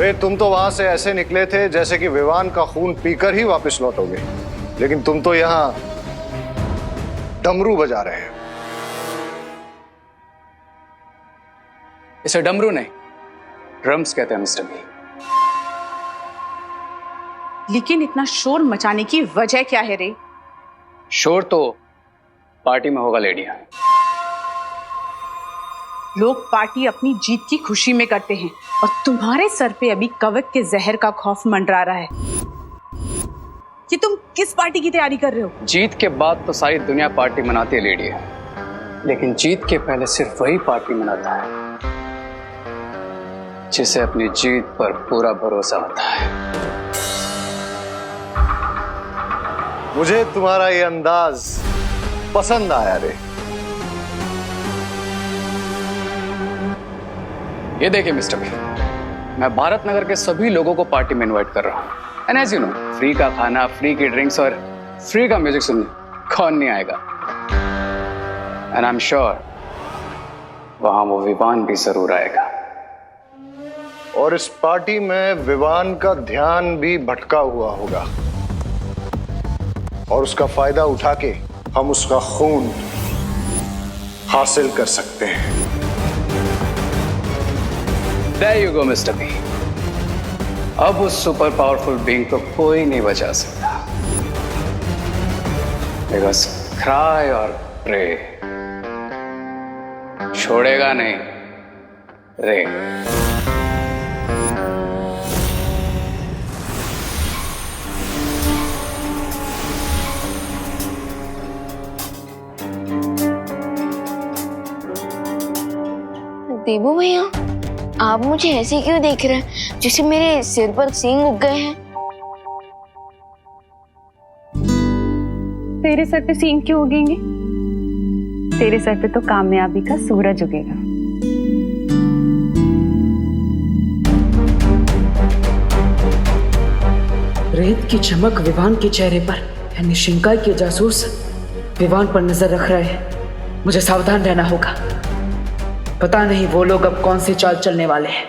अरे तुम तो वहां से ऐसे निकले थे जैसे कि विवान का खून पीकर ही वापस लौटोगे, लेकिन तुम तो यहां डमरू बजा रहे हैं। इसे डमरू नहीं, ड्रम्स कहते हैं मिस्टर बी। लेकिन इतना शोर मचाने की वजह क्या है रे? शोर तो पार्टी में होगा लेडियां। लोग पार्टी अपनी जीत की खुशी में करते हैं और तुम्हारे सर पे अभी कवक के जहर का खौफ मंडरा रहा है। कि तुम किस पार्टी की तैयारी कर रहे हो? जीत के बाद तो सारी दुनिया पार्टी मनाती है लेडियां, लेकिन जीत के पहले सिर्फ वही पार्टी मनाता है जिसे अपनी जीत पर पूरा भरोसा होता है। मुझे तुम्हारा ये अंदाज पसंद आया रे। ये देखिए मिस्टर बी, मैं भारत नगर के सभी लोगों को पार्टी में इनवाइट कर रहा हूं। And as you know, free का खाना, फ्री की ड्रिंक्स और फ्री का म्यूजिक सुनने कौन नहीं आएगा। एंड आई एम श्योर वहां वो विवान भी जरूर आएगा। और इस पार्टी में विवान का ध्यान भी भटका हुआ होगा और उसका फायदा उठा के हम उसका खून हासिल कर सकते हैं। There you go, Mr. B. अब उस सुपर पावरफुल बीइंग को कोई नहीं बचा सकता। Because cry और pray छोड़ेगा नहीं रे। देबू भैया, आप मुझे ऐसे क्यों देख रहे हैं जैसे मेरे सिर पर सींग उग गए हैं? तेरे सर पे सींग क्यों उगेंगे? तेरे सर पे तो कामयाबी का सूरज उगेगा। रेत की चमक विवान के चेहरे पर, यानी शिंकाई के जासूस विवान पर नजर रख रहे हैं। मुझे सावधान रहना होगा। पता नहीं वो लोग अब कौन सी चाल चलने वाले हैं।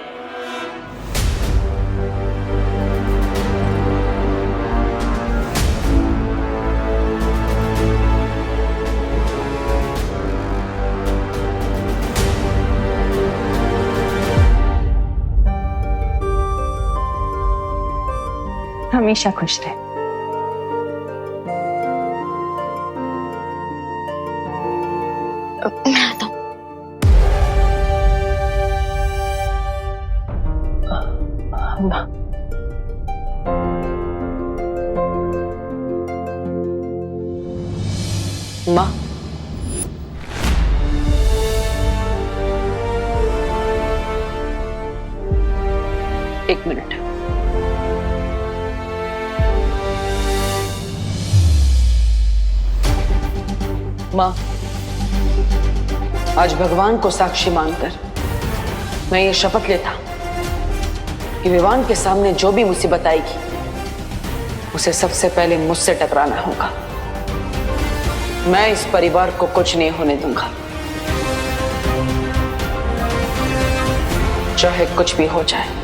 हमेशा खुश रहे। मैं आता हूं। माँ, एक मिनट। माँ, आज भगवान को साक्षी मानकर मैं ये शपथ लेता कि विवान के सामने जो भी मुसीबत आएगी उसे सबसे पहले मुझसे टकराना होगा। मैं इस परिवार को कुछ नहीं होने दूंगा, चाहे कुछ भी हो जाए।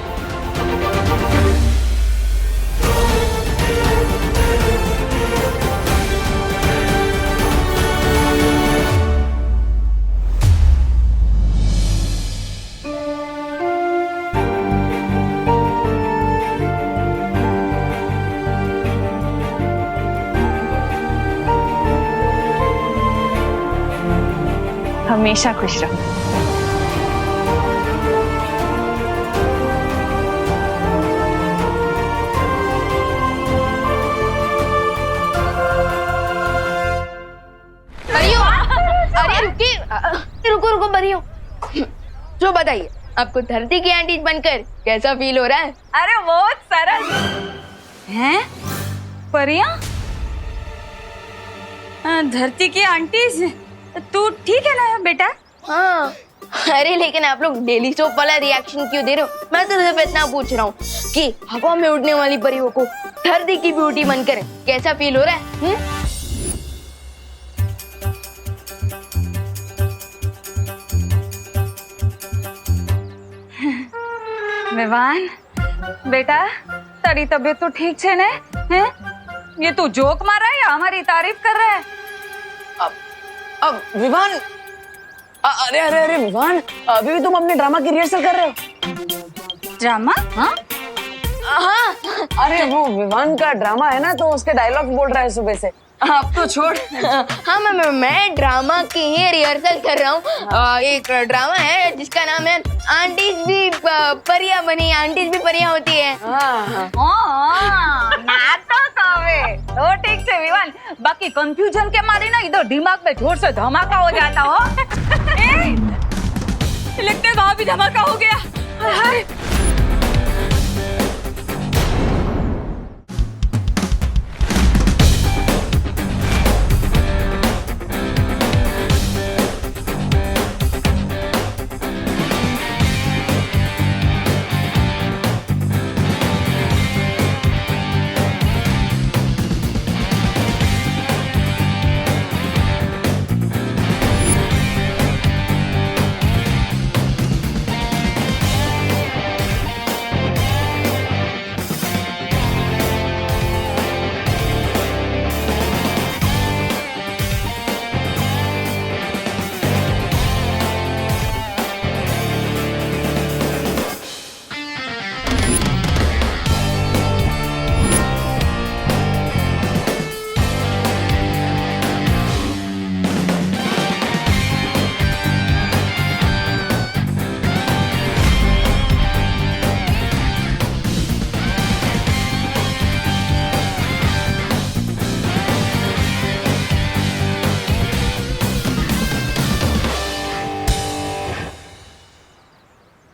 हमेशा खुश रहो। बरियो, अरे रुकिए, रुको रुको बरियो। जो बताइए, आपको धरती की आंटी बनकर कैसा फील हो रहा है? अरे बहुत सरल हैं परिया। धरती की आंटी, तू ठीक है ना बेटा? हाँ, अरे लेकिन आप लोग डेली सोप वाला रिएक्शन क्यों दे रहे हो? मैं तो सिर्फ इतना पूछ रहा हूँ कि हवा में उड़ने वाली परियों को धरती की ब्यूटी बनकर कैसा फील हो रहा है? विवान, बेटा तारी तबीयत तो ठीक छे ने? हैं? ये तू जोक मार रहा है या हमारी तारीफ कर रहा है? अब विवान, अरे अरे अरे विवान, अभी भी तुम अपने ड्रामा की रिहर्सल कर रहे हो? ड्रामा? हाँ? हाँ, अरे वो विवान का ड्रामा है ना, तो उसके डायलॉग बोल रहा है सुबह से। अब तो छोड़। हाँ मैं ड्रामा की ही रिहर्सल कर रहा हूँ। एक ड्रामा है जिसका नाम है आंटीज भी परियां बनी, आंटीज भी परियां होती है। नाटक आवे तो ठीक से विवान, बाकी कंफ्यूजन के मारे ना इधर दिमाग में जोर से धमाका हो जाता हो। लगता है वहां भी धमाका हो गया। हाय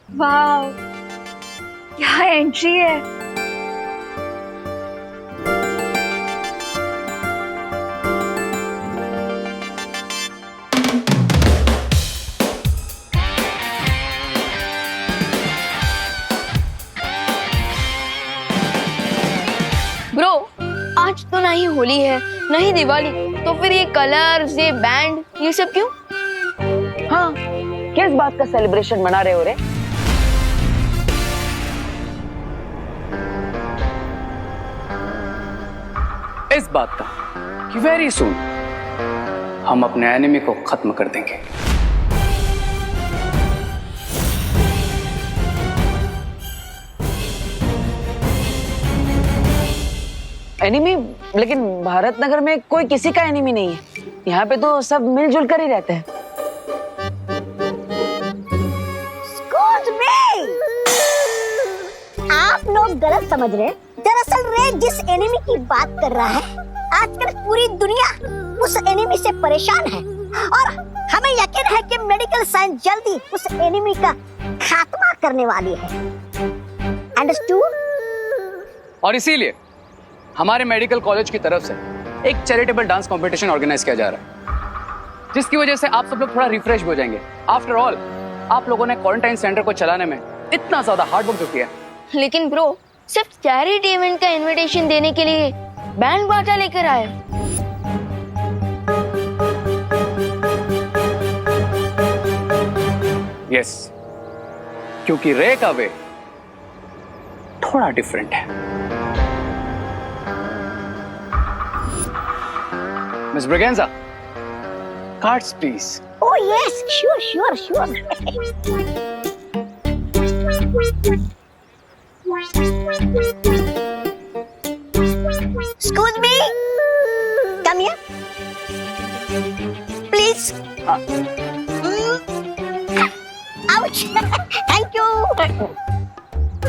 वाह, क्या एंट्री है। ब्रो, आज तो ना ही होली है ना ही दिवाली, तो फिर ये कलर्स, ये बैंड, ये सब क्यों? हाँ, किस बात का सेलिब्रेशन मना रहे हो रे? इस बात का कि वेरी सून हम अपने एनिमी को खत्म कर देंगे। एनिमी? लेकिन भारत नगर में कोई किसी का एनिमी नहीं है। यहाँ पे तो सब मिलजुल कर ही रहते हैं। आप लोग गलत समझ रहे हैं। दरअसल रे जिस एनिमी की बात कर रहा है, आजकल पूरी दुनिया उस एनिमी से परेशान है और हमें यकीन है कि मेडिकल साइंस जल्दी उस एनिमी का खात्मा करने वाली है। अंडरस्टूड? और इसीलिए हमारे मेडिकल कॉलेज की तरफ से एक चैरिटेबल डांस कंपटीशन ऑर्गेनाइज किया जा रहा है, जिसकी वजह से आप सब लोग थोड़ा रिफ्रेश हो जाएंगे। आफ्टर ऑल, आप लोगों ने क्वारंटाइन सेंटर को चलाने में इतना ज्यादा हार्ड वर्क किया। लेकिन ब्रो, सिर्फ चैरिटी इवेंट का इनविटेशन देने के लिए बैंड बाजा लेकर आए। यस, क्योंकि रे का वे थोड़ा डिफरेंट है। Miss Braganza, cards please. Oh yes, sure. Excuse me. Come here. Please. Ouch. Thank you.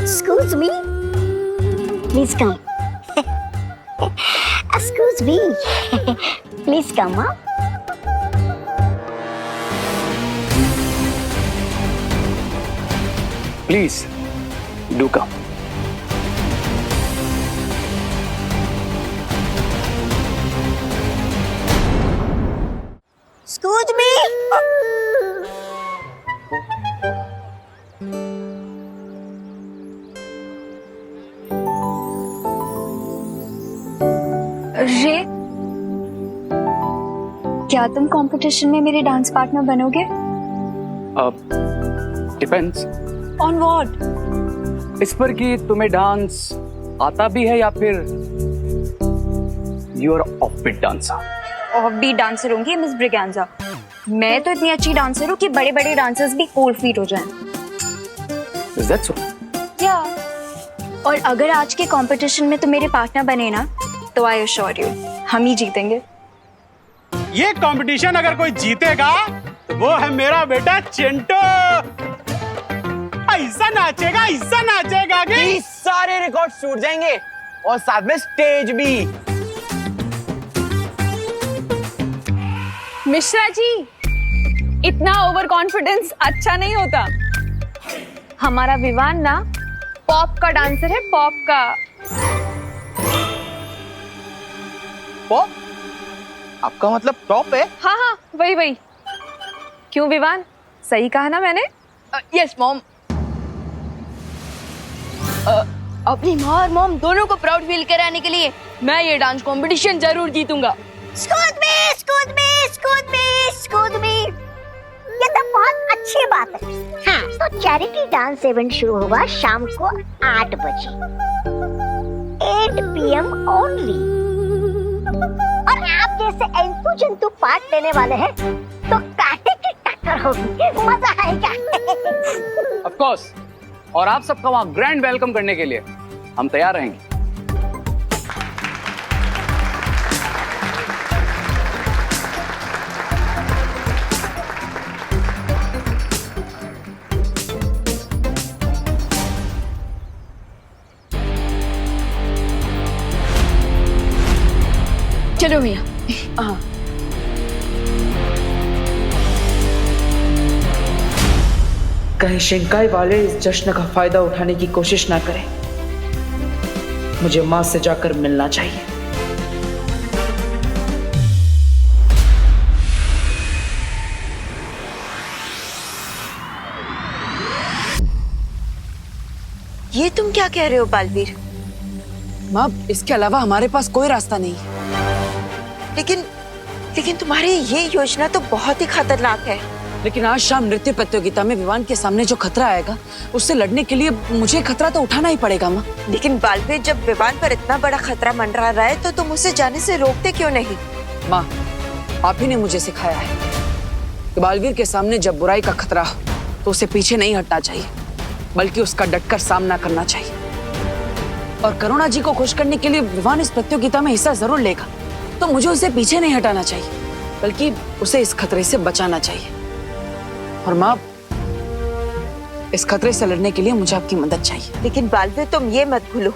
Excuse me. Please come. Excuse me. Please come up. Please, do come. Excuse me. रे, क्या तुम कंपटीशन में मेरे डांस पार्टनर बनोगे? Depends. On what? इस पर कि तुम्हें डांस आता भी है या फिर you are offbeat dancer? Off beat dancer होंगी मिस ब्रिगेंजा। मैं तो इतनी अच्छी डांसर हूँ कि बड़े बड़े डांसर्स भी कोल्ड फीट हो जाएं। Is that so? या और अगर आज के कंपटीशन में तुम मेरे पार्टनर बने ना तो आई अश्योर यू हम ही जीतेंगे। ये कंपटीशन अगर कोई जीतेगा तो वो है मेरा बेटा चिंटू। ऐसा नाचेगा कि सारे रिकॉर्ड टूट जाएंगे और साथ में स्टेज भी। मिश्रा जी, इतना ओवर कॉन्फिडेंस अच्छा नहीं होता। हमारा विवान ना पॉप का डांसर है, पॉप का। पॉप? आपका मतलब टॉप है? हाँ हाँ, वही। क्यों विवान, सही कहा ना मैंने? Yes mom. अपनी माँ और मॉम दोनों को प्राउड फील कराने के लिए मैं ये डांस कंपटीशन जरूर जीतूंगा। Excuse me. ये तो बहुत अच्छी बात है। हाँ, तो चैरिटी डांस इवेंट शुरू होगा शाम को 8 बजे 8 PM ओनली। और आप जैसे एंतु जंतु पार्ट लेने वाले हैं तो कांटे की टक्कर होगी, मजा आएगा। Of course. और आप सबका वहां ग्रैंड वेलकम करने के लिए हम तैयार रहेंगे। चलो भैया। हाँ। कहीं शिंकाई वाले इस जश्न का फायदा उठाने की कोशिश ना करें। मुझे मां से जाकर मिलना चाहिए। ये तुम क्या कह रहे हो बालवीर? मां, इसके अलावा हमारे पास कोई रास्ता नहीं है। लेकिन तुम्हारी ये योजना तो बहुत ही खतरनाक है। लेकिन आज शाम नृत्य प्रतियोगिता में विवान के सामने जो खतरा आएगा उससे लड़ने के लिए मुझे खतरा तो उठाना ही पड़ेगा माँ। लेकिन बालवीर, जब विवान पर इतना बड़ा खतरा मंडरा रहा है तो तुम उसे जाने से रोकते क्यों नहीं? माँ, आप ही ने मुझे सिखाया है कि बालवीर के सामने जब बुराई का खतरा हो तो उसे पीछे नहीं हटना चाहिए, बल्कि उसका डटकर सामना करना चाहिए। और करुणा जी को खुश करने के लिए विवान इस प्रतियोगिता में हिस्सा जरूर लेगा, तो मुझे उसे पीछे नहीं हटाना चाहिए, बल्कि उसे इस खतरे से बचाना चाहिए। और माँ, इस खतरे से लड़ने के लिए मुझे आपकी मदद चाहिए। लेकिन बालवीर, तुम ये मत भूलो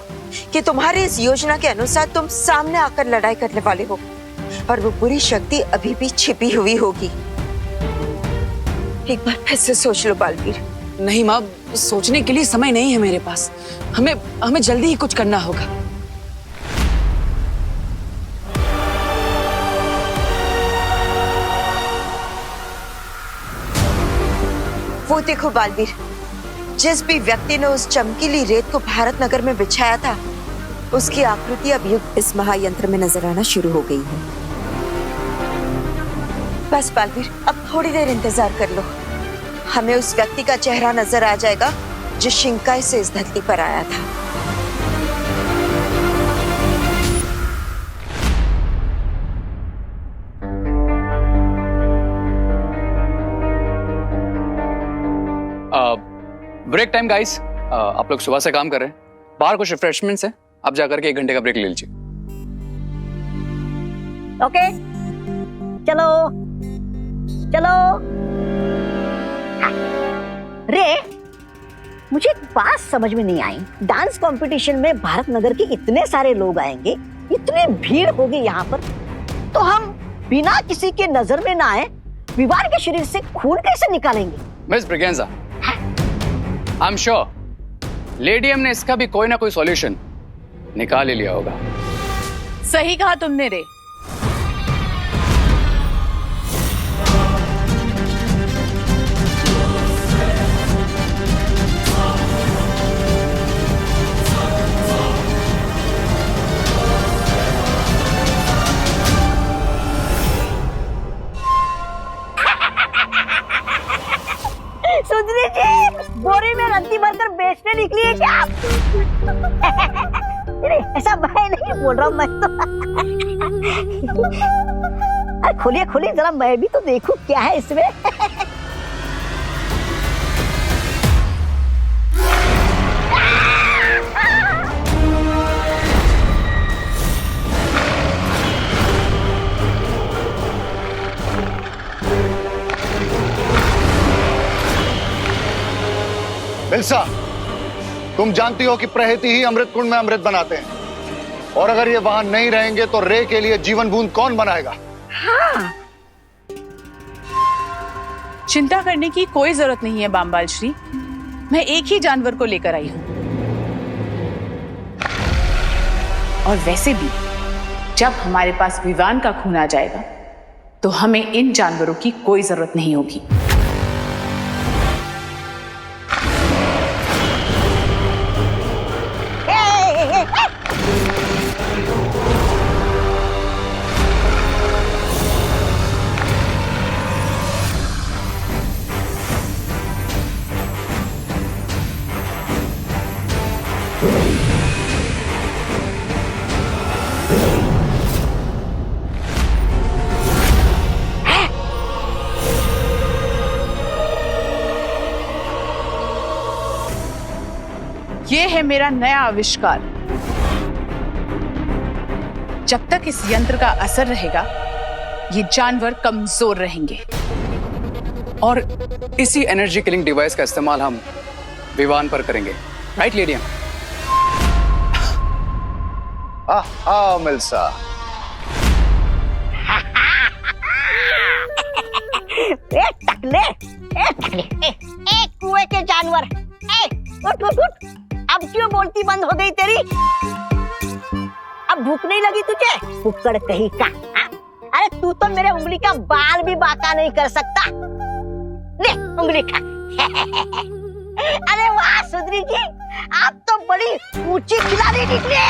कि तुम्हारी इस योजना के अनुसार तुम सामने आकर लड़ाई करने वाले हो और वो बुरी शक्ति अभी भी छिपी हुई होगी। एक बार फिर से सोच लो बालवीर। नहीं माँ, सोचने के लिए समय नहीं है मेरे पास। हमें जल्दी ही कुछ करना होगा। वो देखो बालवीर, जिस भी व्यक्ति ने उस चमकीली रेत को भारत नगर में बिछाया था, उसकी आकृति अब युग इस महायंत्र में नजर आना शुरू हो गई है। बस बालवीर, अब थोड़ी देर इंतजार कर लो। हमें उस व्यक्ति का चेहरा नजर आ जाएगा जो शिंकाई से इस धरती पर आया था। Break time guys. आप लोग सुबह से काम कर रहे हैं, बाहर कुछ रिफ्रेशमेंट्स हैं, आप जाकर के 1 घंटे का ब्रेक ले लीजिए। ओके, चलो। रे, मुझे एक बात समझ में नहीं आई। डांस कंपटीशन में भारत नगर के इतने सारे लोग आएंगे, इतनी भीड़ होगी यहाँ पर, तो हम बिना किसी के नजर में ना आए विवान के शरीर से खून कैसे निकालेंगे? Miss Braganza, I am sure lady M ने इसका भी कोई ना कोई सॉल्यूशन निकाल ही लिया होगा। सही कहा तुमने रे। सुधरी जी, बोरी में रद्दी भरकर बेचने निकली है क्या आप? बोल रहा हूँ मैं तो। अरे खोलिए खोलिए जरा, मैं भी तो देखूं क्या है इसमें। मिल्सा, तुम जानती हो कि प्रहति ही अमृत कुंड में अमृत बनाते हैं, और अगर ये वहां नहीं रहेंगे तो रे के लिए जीवन बूंद कौन बनाएगा? हाँ। चिंता करने की कोई जरूरत नहीं है बामबाल श्री, मैं एक ही जानवर को लेकर आई हूं। और वैसे भी जब हमारे पास विवान का खून आ जाएगा तो हमें इन जानवरों की कोई जरूरत नहीं होगी। ये है मेरा नया आविष्कार। जब तक इस यंत्र का असर रहेगा ये जानवर कमजोर रहेंगे। और इसी एनर्जी किलिंग डिवाइस का इस्तेमाल हम विवान पर करेंगे, राइट लेडियम? हाँ मिल्सा। एक कुएं के जानवर, उठ उठ उठ। अब क्यों बोलती बंद हो गई तेरी? अब भूख नहीं लगी तुझे? कुक्कड़ कहीं का। अरे तू तो मेरे उंगली का बाल भी बाका नहीं कर सकता। ले उंगली खा। अरे वाह सुंदरी जी, आप तो बड़ी ऊंची खिलाड़ी निकले।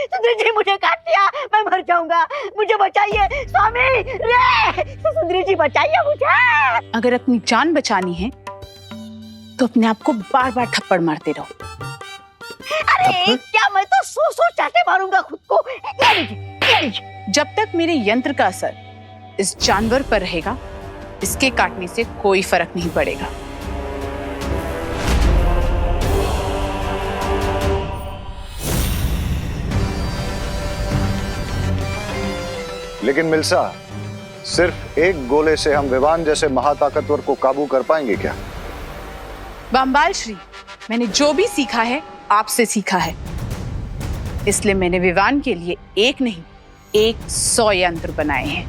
सुंदरी जी मुझे काट लिया, मैं मर जाऊंगा, मुझे बचाइए स्वामी रे, सुंदरी जी बचाइए मुझे। अगर अपनी जान बचानी है तो अपने आप को बार बार थप्पड़ मारते रहो। अरे क्या मैं तो सौ चाटे मारूंगा खुद को। ये लीजिए। जब तक मेरे यंत्र का असर इस जानवर पर रहेगा इसके काटने से कोई फर्क नहीं पड़ेगा। लेकिन मिल्सा, सिर्फ एक गोले से हम विवान जैसे महाताकतवर को काबू कर पाएंगे क्या? बामबाल श्री, मैंने जो भी सीखा है आपसे सीखा है, इसलिए मैंने विवान के लिए एक नहीं 100 यंत्र बनाए हैं।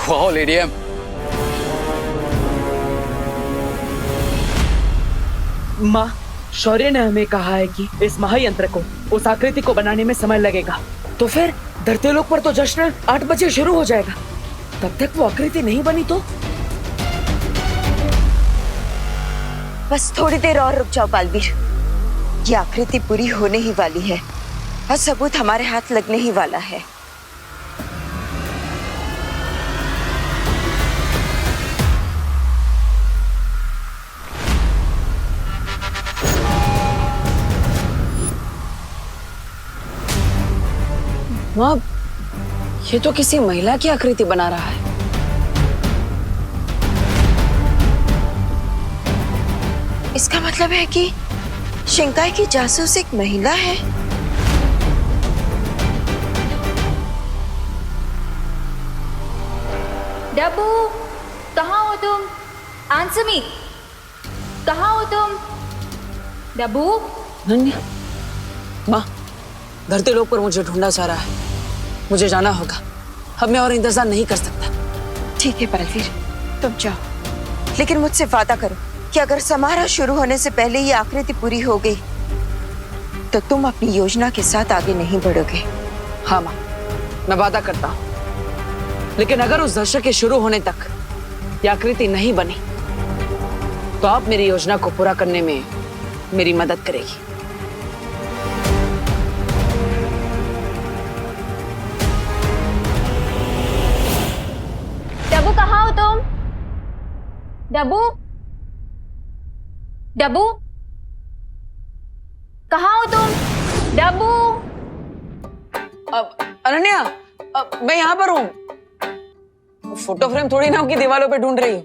वाह लेडियम, माँ, शौर्य ने हमें कहा है कि इस महायंत्र को, उस आकृति को बनाने में समय लगेगा। तो फिर धरतीलोक पर तो जश्न 8 बजे शुरू हो जाएगा। तब तक वो आकृति नहीं बनी तो? बस थोड़ी देर और रुक जाओ बालवीर, ये आकृति पूरी होने ही वाली है और सबूत हमारे हाथ लगने ही वाला है। माँ, ये तो किसी महिला की आकृति बना रहा है। इसका मतलब है कि शिंकाई की जासूस एक महिला है। डब्बू, कहाँ हो तुम? आंसर मी, कहाँ हो तुम? डब्बू? नन्या, माँ, धरतीलोक पर मुझे ढूंढा जा रहा है, मुझे जाना होगा। अब मैं और इंतजार नहीं कर सकता। ठीक है बालवीर, तुम जाओ, लेकिन मुझसे वादा करो कि अगर समारोह शुरू होने से पहले ये आकृति पूरी हो गई तो तुम अपनी योजना के साथ आगे नहीं बढ़ोगे। हाँ माँ, मैं वादा करता हूँ। लेकिन अगर उस दशक के शुरू होने तक ये आकृति नहीं बनी तो आप मेरी योजना को पूरा करने में मेरी मदद करेगी। डब्बू कहाँ हो तुम? डब्बू, डब्बू कहाँ हो तुम? डब्बू। अनन्या, मैं यहाँ पर हूँ। फोटो फ्रेम थोड़ी ना कि दीवारों पे ढूंढ रही हूँ।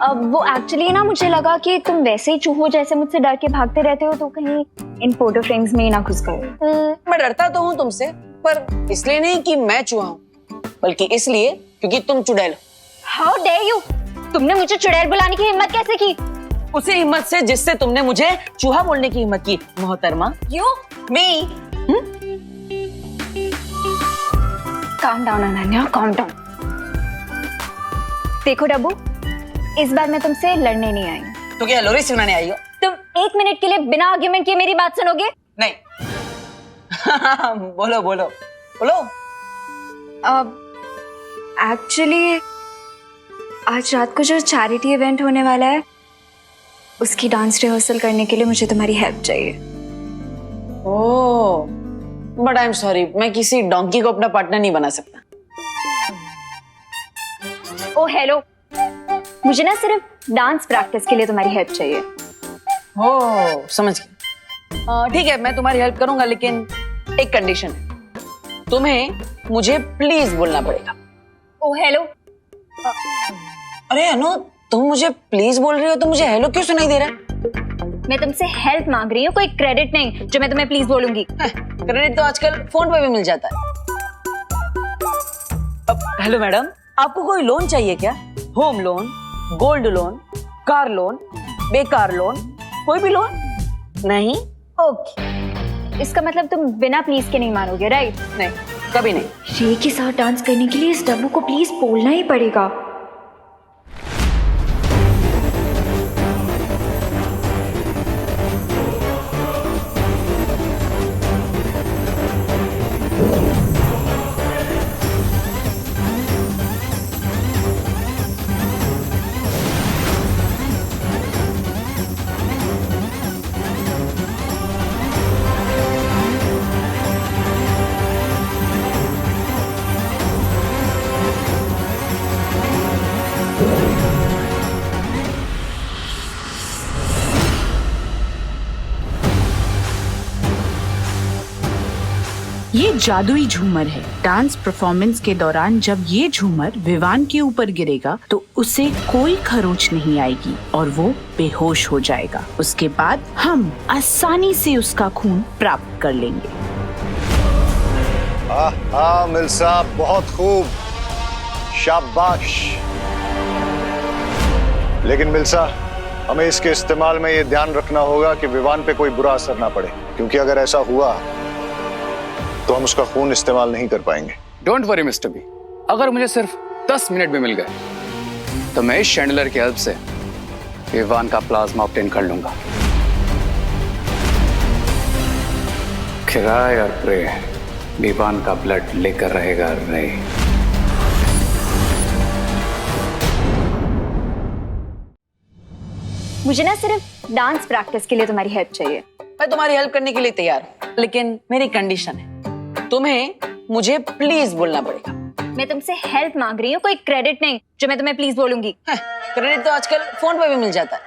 अब वो एक्चुअली ना मुझे लगा कि तुम वैसे ही चूहों जैसे मुझसे डर के भागते रहते हो, तो कहीं इन फोटो फ्रेम्स में ही ना घुस गए। मैं डरता तो हूँ तुमसे, पर इसलिए नहीं कि मैं चूहा हूँ, बल्कि इसलिए क्योंकि तुम चुड़ैल हो। How dare you! तुमने मुझे चुड़ैल बुलाने की हिम्मत कैसे की? उसी हिम्मत से जिससे तुमने मुझे चूहा बोलने की हिम्मत की, मोहतरमा। You me. Calm down Ananya, calm down. देखो डब्बू, इस बार मैं तुमसे लड़ने नहीं आई। तो क्या लोरी सुनाने आई हो? तुम 1 मिनट के लिए बिना आर्ग्यूमेंट किए मेरी बात सुनोगे? नहीं। बोलो बोलो बोलो। अब एक्चुअली आज रात को जो चैरिटी इवेंट होने वाला है, उसकी डांस रिहर्सल करने के लिए मुझे तुम्हारी हेल्प चाहिए। ओह, बट आई एम सॉरी, मैं किसी डोंकी को अपना पार्टनर नहीं बना सकता। ओ हेलो, मुझे ना सिर्फ डांस प्रैक्टिस के लिए तुम्हारी हेल्प चाहिए। ओह, समझ गया। ठीक है, मैं तुम्हारी हेल्प करूंगा, लेकिन एक कंडीशन है। तुम्हें मुझे प्लीज बोलना पड़ेगा। ओ हेलो। अरे अनु, तुम मुझे प्लीज बोल रही हो तो मुझे हेलो क्यों सुनाई दे रहा है? मैं तुमसे हेल्प मांग रही हूँ, कोई क्रेडिट नहीं जो मैं तुम्हें प्लीज बोलूंगी। क्रेडिट तो आजकल फोन पे भी मिल जाता है। हेलो मैडम, आपको कोई लोन चाहिए क्या? Home loan, gold loan, car loan, बेकार लोन, कोई भी लोन? नहीं? ओके, इसका मतलब तुम बिना प्लीज के नहीं मानोगे, राइट? नहीं, कभी नहीं। रे के साथ डांस करने के लिए इस डब्बू को प्लीज बोलना ही पड़ेगा। ये जादुई झूमर है। डांस परफॉर्मेंस के दौरान जब ये झूमर विवान के ऊपर गिरेगा तो उसे कोई खरोच नहीं आएगी और वो बेहोश हो जाएगा। उसके बाद हम आसानी से उसका खून प्राप्त कर लेंगे। हाँ मिल्सा, बहुत खूब, शाबाश। लेकिन मिल्सा, हमें इसके इस्तेमाल में ये ध्यान रखना होगा कि विवान पे कोई बुरा असर ना पड़े, क्योंकि अगर ऐसा हुआ तो हम उसका खून इस्तेमाल नहीं कर पाएंगे। डोंट वरी मिस्टर बी, अगर मुझे सिर्फ 10 मिनट भी मिल गए तो मैं इस शैंडलर की हेल्प से विवान का प्लाज्मा ऑब्टेन कर लूंगा। खिराए और प्रे, विवान का ब्लड लेकर रहेगा रे। मुझे ना सिर्फ डांस प्रैक्टिस के लिए तुम्हारी हेल्प चाहिए। मैं तुम्हारी हेल्प करने के लिए तैयार हूँ, लेकिन मेरी कंडीशन है, तुम्हें मुझे प्लीज बोलना पड़ेगा। मैं तुमसे हेल्प मांग रही हूँ, कोई क्रेडिट नहीं जो मैं तुम्हें प्लीज बोलूंगी। क्रेडिट तो आजकल फोन पे भी मिल जाता है।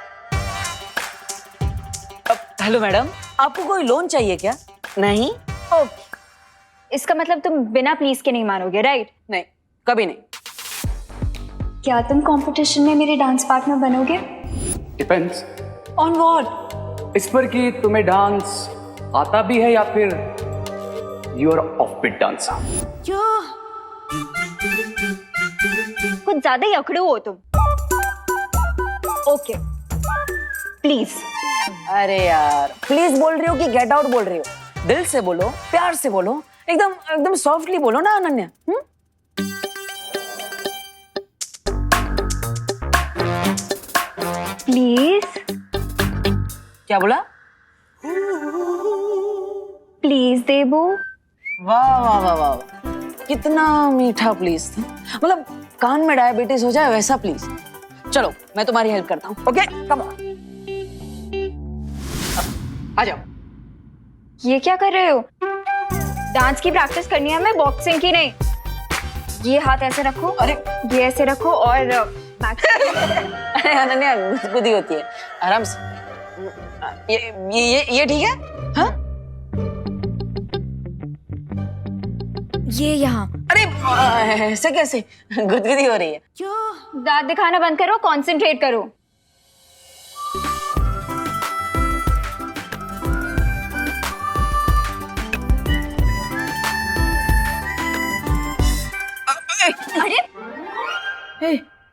हेलो मैडम, आपको कोई लोन चाहिए क्या? नहीं? ओके, इसका मतलब तुम बिना प्लीज के नहीं मानोगे, राइट? नहीं, कभी नहीं। क्या तुम कंपटीशन में मेरे डांस पार्टनर बनोगे? Depends on what? इस पर कि तुम्हें डांस आता भी है या फिर you are off beat dancer. कुछ ज्यादा ही अकड़ू हो तुम। Okay, please. अरे यार, प्लीज बोल रही हो कि गेट आउट बोल रही हो? दिल से बोलो, प्यार से बोलो, एकदम एकदम सॉफ्टली बोलो ना अनन्या। प्लीज। क्या बोला? प्लीज देबू। वाह वाह वाह वाह, कितना मीठा प्लीज था। मतलब कान में डायबिटीज हो जाए वैसा प्लीज। चलो, मैं तुम्हारी हेल्प करता हूँ। Okay, come on. आ जाओ। ये क्या कर रहे हो? डांस की प्रैक्टिस करनी है हमें, बॉक्सिंग की नहीं। ये हाथ ऐसे रखो, अरे ये ऐसे रखो और अरे अनन्या गुदगुदी होती है, आराम से। ये ठीक है? हाँ? ये यहाँ। अरे ऐसे कैसे? गुदगुदी हो रही है। दांत दिखाना बंद करो, कंसंट्रेट करो।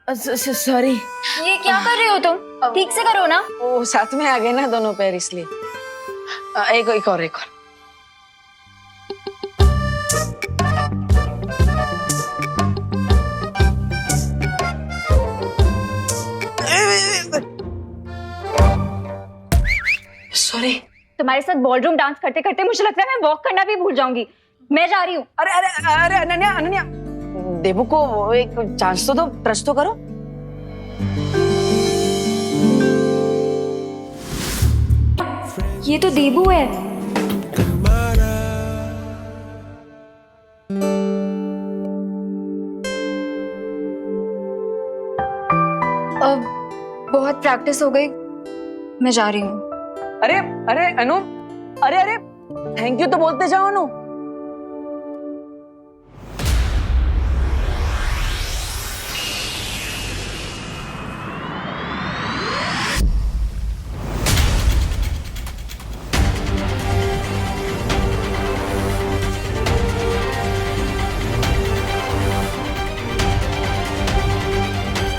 अरे सॉरी। ये क्या कर रहे हो तुम? ठीक से करो ना। वो साथ में आ गए ना दोनों पैर, इसलिए। एक और। सॉरी। तुम्हारे साथ बॉलरूम डांस करते करते मुझे लगता है मैं वॉक करना भी भूल जाऊंगी। मैं जा रही हूँ। अरे अनन्या देवू को एक चांस तो दो, ट्रस्ट तो करो। ये तो देबू है। अब बहुत प्रैक्टिस हो गई, मैं जा रही हूँ। अरे अनु, अरे थैंक यू तो बोलते जाओ अनु।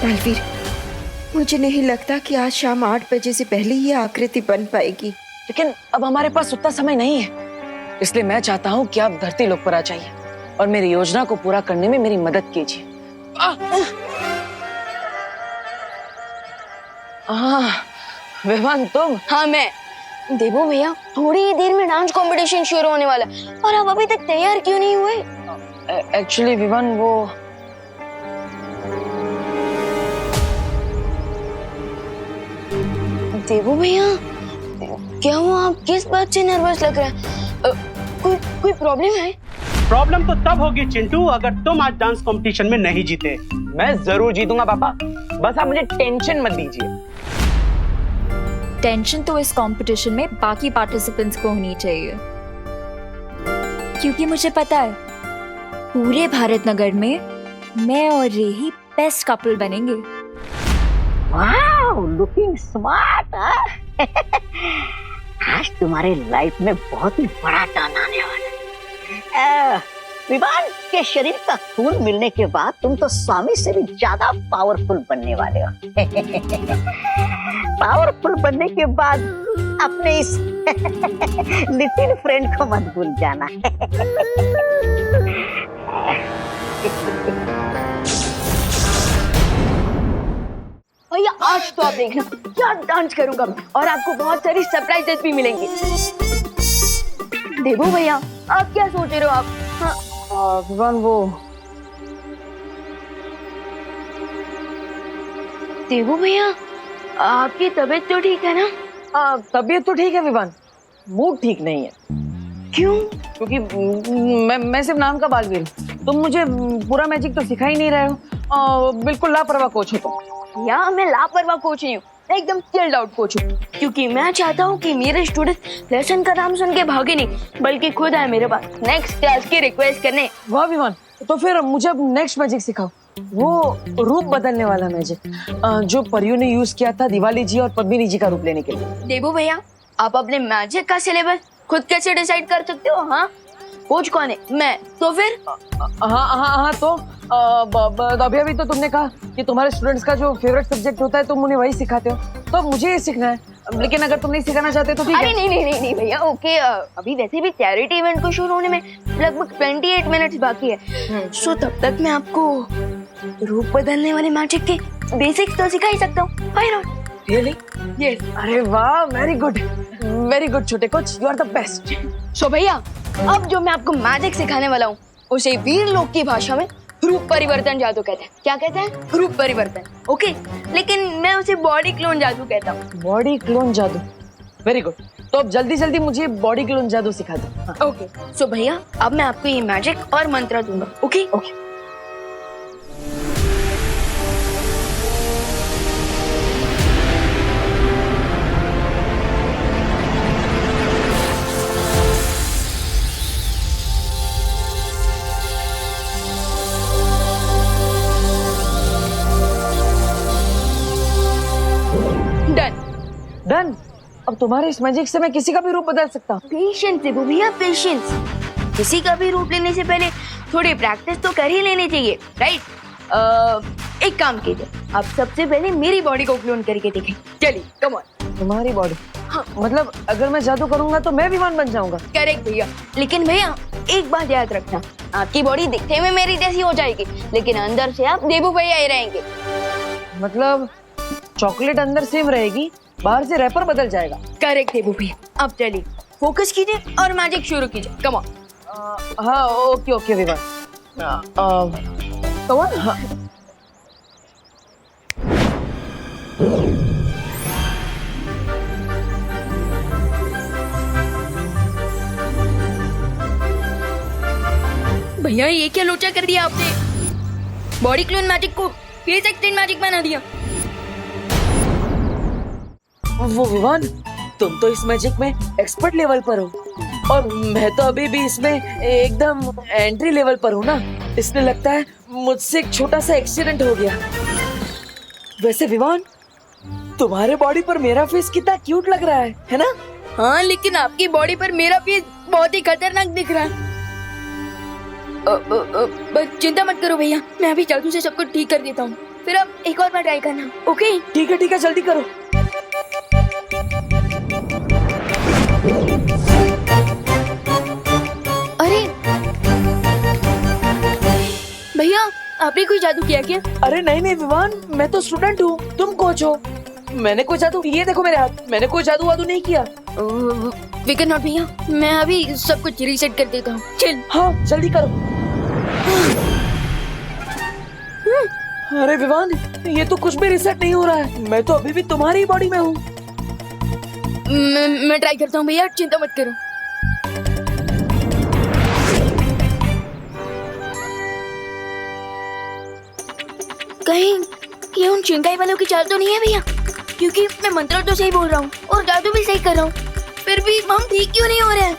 बलवीर, मुझे नहीं लगता कि आज शाम 8 बजे से पहले ये आकृति बन पाएगी। लेकिन अब हमारे पास उतना समय नहीं है, इसलिए मैं चाहता हूँ कि आप धरती लोक पर आ जाइए और मेरी योजना को पूरा करने में मेरी मदद कीजिए। विवान तुम? हाँ मैं। देवो भैया, थोड़ी ही देर में डांस कंपटीशन शुरू होने वाला है और आप अभी तक तैयार क्यों नहीं हुए? एक्चुअली विवान, वो देवो भैया, क्या हुआ? आप किस बात से नर्वस लग रहे हैं? कोई प्रॉब्लम है? प्रॉब्लम तो तब होगी चिंटू अगर तुम आज डांस कंपटीशन में नहीं जीते। मैं जरूर जीतूंगा पापा, बस आप मुझे टेंशन मत दीजिए। टेंशन तो इस कंपटीशन में बाकी पार्टिसिपेंट्स को होनी चाहिए, क्योंकि मुझे पता है पूरे भारत नगर में मैं और रेही बेस्ट कपल बनेंगे। Wow, looking smart. आज तुम्हारे लाइफ में बहुत ही बड़ा टर्न आने वाला है। विवान के शरीर का खून मिलने के बाद तुम तो स्वामी से भी ज्यादा पावरफुल बनने वाले हो। पावरफुल बनने के बाद अपने इस लिटिल फ्रेंड को मत भूल जाना। भैया आज तो आप देखना क्या डांस करूंगा मैं, और आपको बहुत सारी सरप्राइजेस भी मिलेंगे। देवो भैया, आप क्या सोच रहे हो आप? हाँ विवान, वो देवो भैया, आपकी तबीयत तो ठीक है ना? तबीयत तो ठीक है विवान, मूड ठीक नहीं है। क्यों? क्योंकि मैं सिर्फ नाम का बालवीर, तुम मुझे पूरा मैजिक तो सिखा ही नहीं रहे हो। बिल्कुल लापरवाह कोच हो तुम। या मैं लापरवाह कोच नहीं हूँ, मैं एकदम चिल्ड आउट कोच हूँ, क्योंकि मैं चाहता हूँ कि मेरे स्टूडेंट लेसन का नाम सुन के भागे नहीं, बल्कि खुद आए मेरे पास नेक्स्ट क्लास की रिक्वेस्ट करने। वाह विवान, तो फिर मुझे अब नेक्स्ट मैजिक सिखाओ, वो रूप बदलने वाला मैजिक जो परियों ने यूज किया था दिवाली जी और पद्मिनी जी का रूप लेने के लिए। देवो भैया, आप अपने मैजिक का सिलेबस खुद कैसे डिसाइड कर सकते हो? हाँ, कोच कौन है? मैं। तो फिर हाँ तो अभी तो तुमने कहा कि तुम्हारे स्टूडेंट्स का जो फेवरेट सब्जेक्ट होता है तुम उन्हें वही सिखाते हो, तो अब मुझे ये सीखना है। लेकिन अगर तुम नहीं सिखाना चाहते तो ठीक है। अरे नहीं भैया, ओके। अभी वैसे भी चैरिटी इवेंट को शुरू होने में लगभग 28 मिनट्स बाकी है, सो तब तक मैं आपको रूप बदलने वाले मैजिक के बेसिक्स तो सिखा ही सकता हूँ। Why not? रियली? यस। अरे वाह, वेरी गुड छोटे coach, you are the best. So भैया, अब जो मैं आपको मैजिक सिखाने वाला हूँ उसे वीर लोक की भाषा में रूप परिवर्तन जादू कहते हैं। क्या कहते हैं? रूप परिवर्तन। ओके, लेकिन मैं उसे बॉडी क्लोन जादू कहता हूँ। बॉडी क्लोन जादू, वेरी गुड। तो अब जल्दी जल्दी मुझे बॉडी क्लोन जादू सिखा दो। हाँ। ओके सो भैया अब मैं आपको ये मैजिक और मंत्र दूंगा। Okay okay. डन। डन। अब तुम्हारे इस मैजिक से मैं किसी का भी रूप बदल सकता हूँ। पेशेंस है भैया, पेशेंस। किसी का भी रूप लेने से पहले थोड़ी प्रैक्टिस तो कर ही लेनी चाहिए, राइट? एक काम कीजिए, आप सबसे पहले मेरी बॉडी को क्लोन करके देखें। चलिए कम ऑन। तुम्हारी बॉडी? हाँ। मतलब अगर मैं जादू करूंगा तो मैं विमान बन जाऊंगा? करेक्ट भैया, लेकिन भैया एक बात याद रखना, आपकी बॉडी दिखने में मेरी जैसी हो जाएगी, लेकिन अंदर से आप देबू भैया ही रहेंगे। मतलब चॉकलेट अंदर सेम रहेगी, बाहर से रैपर बदल जाएगा। करेक्ट देबू भैया। अब चलिए फोकस कीजिए और मैजिक शुरू कीजिए। Come on. हाँ okay okay Vivaan. Come on. हाँ। भैया ये क्या लोचा कर दिया आपने? बॉडी क्लोन मैजिक को फेस एक्सटेंड मैजिक बना दिया। वो विवान, तुम तो इस मैजिक में एक्सपर्ट लेवल पर हो और मैं तो अभी भी इसमें एकदम एंट्री लेवल पर हूँ ना, इसलिए लगता है मुझसे एक छोटा सा एक्सीडेंट हो गया। वैसे विवान, तुम्हारे बॉडी पर मेरा फेस कितना क्यूट लग रहा है ना? हाँ, लेकिन आपकी बॉडी पर मेरा फेस बहुत ही खतरनाक दिख रहा है। बस चिंता मत करो भैया, मैं अभी जादू से सब कुछ ठीक कर देता हूँ, फिर आप एक और बार ट्राई करना। ओके? ठीक है जल्दी करो। अरे भैया, आपने कोई जादू किया क्या? अरे नहीं विवान, मैं तो स्टूडेंट हूँ, तुम कोच हो। मैंने कोई जादू, ये देखो मेरे हाथ, मैंने कोई जादू वादू नहीं किया। वी कैन नॉट भैया, मैं अभी सब कुछ रीसेट कर देता हूँ। चल। हाँ जल्दी करो। अरे विवान, ये तो कुछ भी रीसेट नहीं हो रहा है, मैं तो अभी भी तुम्हारी बॉडी में हूँ। मैं ट्राई करता हूँ भैया, चिंता मत करो। कहीं ये उन चिंगाई वालों की चाल तो नहीं है भैया? क्योंकि मैं मंत्र तो सही बोल रहा हूँ और जादू भी सही कर रहा हूँ, फिर भी हम ठीक क्यों नहीं हो रहे हैं?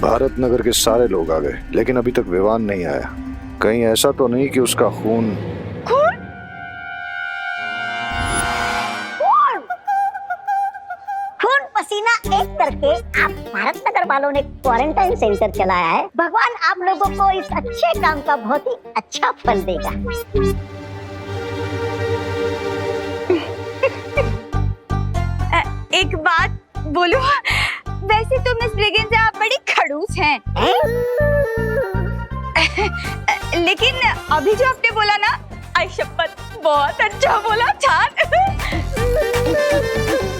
भारत नगर के सारे लोग आ गए, लेकिन अभी तक विवान नहीं आया। कहीं ऐसा तो नहीं कि उसका खून पसीना एक करके आप भारत नगर वालों ने क्वारंटाइन सेंटर चलाया है। भगवान आप लोगों को इस अच्छे काम का बहुत ही अच्छा फल देगा। एक बात बोलो, वैसे तो मिस ब्रिगेंस आप बड़ी खड़ूस हैं। लेकिन अभी जो आपने बोला ना, आई शपथ बहुत अच्छा बोला, छान।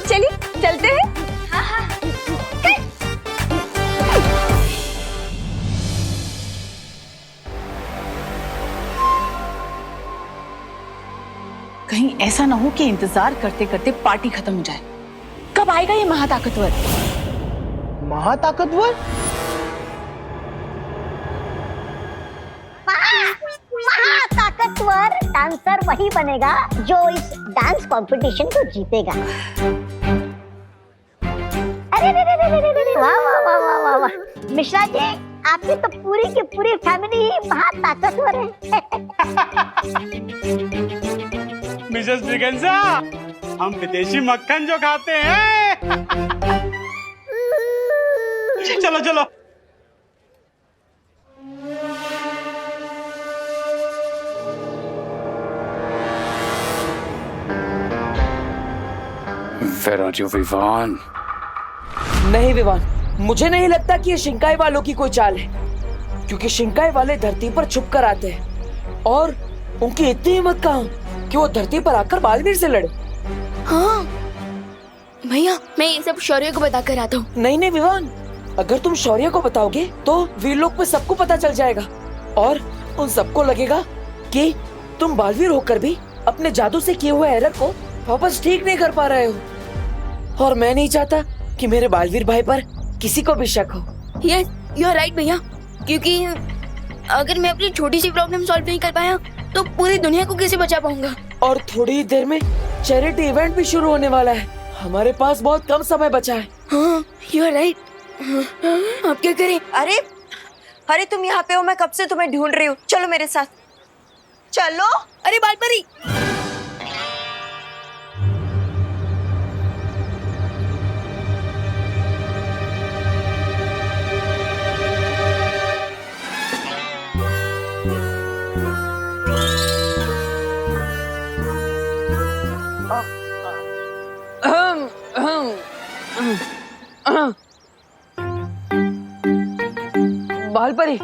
चलिए चलते हैं। हाँ। कहीं ऐसा ना हो कि इंतजार करते करते पार्टी खत्म हो जाए। कब आएगा ये महाताकतवर? महाताकतवर? महाताकतवर डांसर वही बनेगा जो इस डांस कंपटीशन को जीतेगा। अरे वाह वाह वाह वाह वाह वाह, मिश्रा जी आपकी तो पूरी की पूरी फैमिली ही महाताकतवर है। मिसेस ब्रिगेंसा, हम विदेशी मक्खन जो खाते हैं। चलो चलो। Where are you, Vivaan? नहीं विवान, मुझे नहीं लगता कि ये शिंकाई वालों की कोई चाल है, क्योंकि शिंकाई वाले धरती पर छुप कर आते हैं और उनकी इतनी हिम्मत कहाँ कि वो धरती पर आकर बालवीर से लड़े। हाँ भैया, मैं ये सब शौर्य को बता कर आता हूँ। नहीं विवान, अगर तुम शौर्य को बताओगे तो वीरलोक में सबको पता चल जाएगा और उन सबको लगेगा कि तुम बालवीर होकर भी अपने जादू से किए हुए एरर को वापस ठीक नहीं कर पा रहे हो, और मैं नहीं चाहता कि मेरे बालवीर भाई पर किसी को भी शक हो। यस, यू आर राइट भैया, क्योंकि अगर मैं अपनी छोटी सी प्रॉब्लम सॉल्व नहीं कर पाया तो पूरी दुनिया को कैसे बचा पाऊंगा। और थोड़ी ही देर में चैरिटी इवेंट भी शुरू होने वाला है, हमारे पास बहुत कम समय बचा है। हाँ, यू आर राइट। आप क्या करें? अरे अरे तुम यहाँ पे हो, मैं कब से तुम्हें ढूंढ रही हूँ। चलो मेरे साथ, चलो। अरे बालपरी, बालपरी,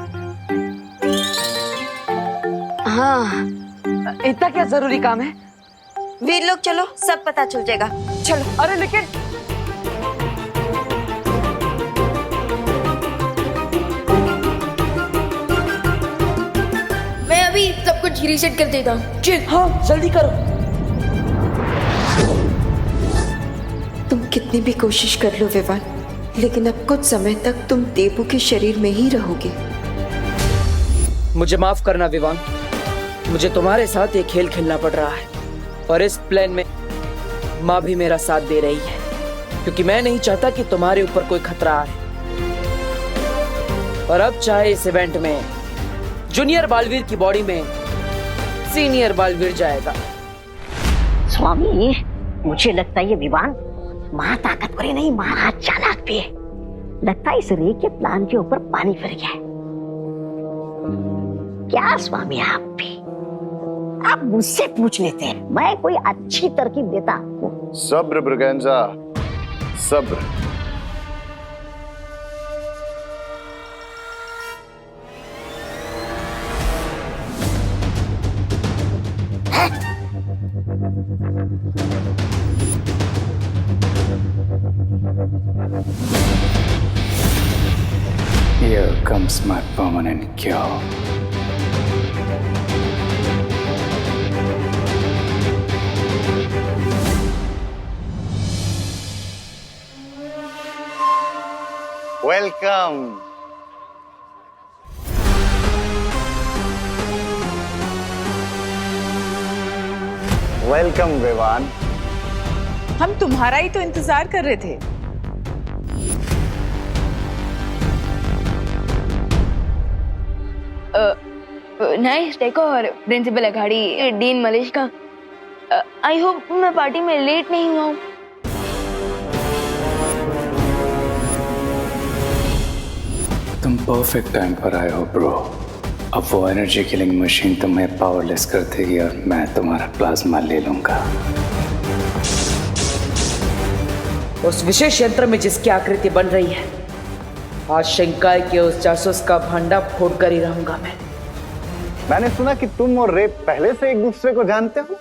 हाँ, इतना क्या जरूरी काम है? वीर लोग चलो, सब पता चल जाएगा। चलो। अरे लेकिन मैं अभी सब कुछ रीसेट कर देता हूँ। हाँ, जल्दी करो। तुम कितनी भी कोशिश कर लो विवान, लेकिन अब कुछ समय तक तुम देबू के शरीर में ही रहोगे। मुझे माफ करना विवान, मुझे तुम्हारे साथ ये खेल खेलना पड़ रहा है, और इस प्लान में माँ भी मेरा साथ दे रही है, क्योंकि मैं नहीं चाहता कि तुम्हारे ऊपर कोई खतरा आए। और अब चाहे इस इवेंट में जूनियर बालवीर की बॉडी में सीनियर बालवीर जाएगा। स्वामी, मुझे लगता है ये विवान महा ताकतवर नहीं, महा चालाक भी है। लगता है इस रे के प्लान के ऊपर पानी फिर गया है। क्या स्वामी, आप भी आप मुझसे पूछ लेते हैं, मैं कोई अच्छी तरकीब देता आपको। सब्र ब्रगेंजा, सब्र। Here comes my permanent cure. Welcome. Welcome Vivaan. हम तुम्हारा ही तो इंतजार कर रहे थे। Nice decor, principal Aghadi, dean Malesh का। आई होप मैं पार्टी में लेट नहीं हुआ हूँ। तुम परफेक्ट टाइम पर आए हो ब्रो। अब वो एनर्जी किलिंग मशीन तुम्हें पावरलेस कर देगी और मैं तुम्हारा प्लाज्मा ले लूंगा। उस विशेष यंत्र में जिसकी आकृति बन रही है, आज शंकाय के उस जासूस का भंडा फोड़ कर ही रहूंगा मैं। मैंने सुना कि तुम और रे पहले से एक दूसरे को जानते हो।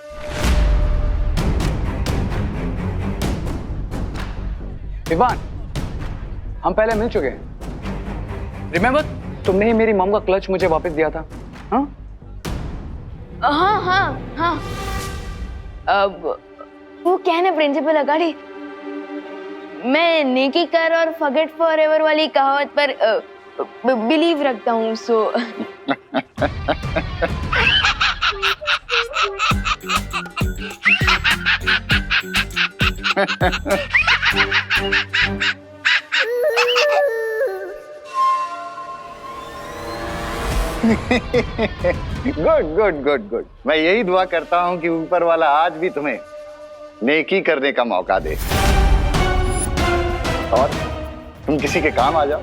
विवान, हम पहले मिल चुके हैं। रिमेम्बर, तुमने ही मेरी मॉम का क्लच मुझे वापस दिया था। हाँ हाँ हाँ हाँ। अब वो क्या है ना प्रिंसिपल अघाड़ी, मैं नेकी कर और फॉरगेट फॉरएवर वाली कहावत पर बिलीव रखता हूँ। So good good good good. मैं यही दुआ करता हूं कि ऊपर वाला आज भी तुम्हें नेकी करने का मौका दे और तुम किसी के काम आ जाओ।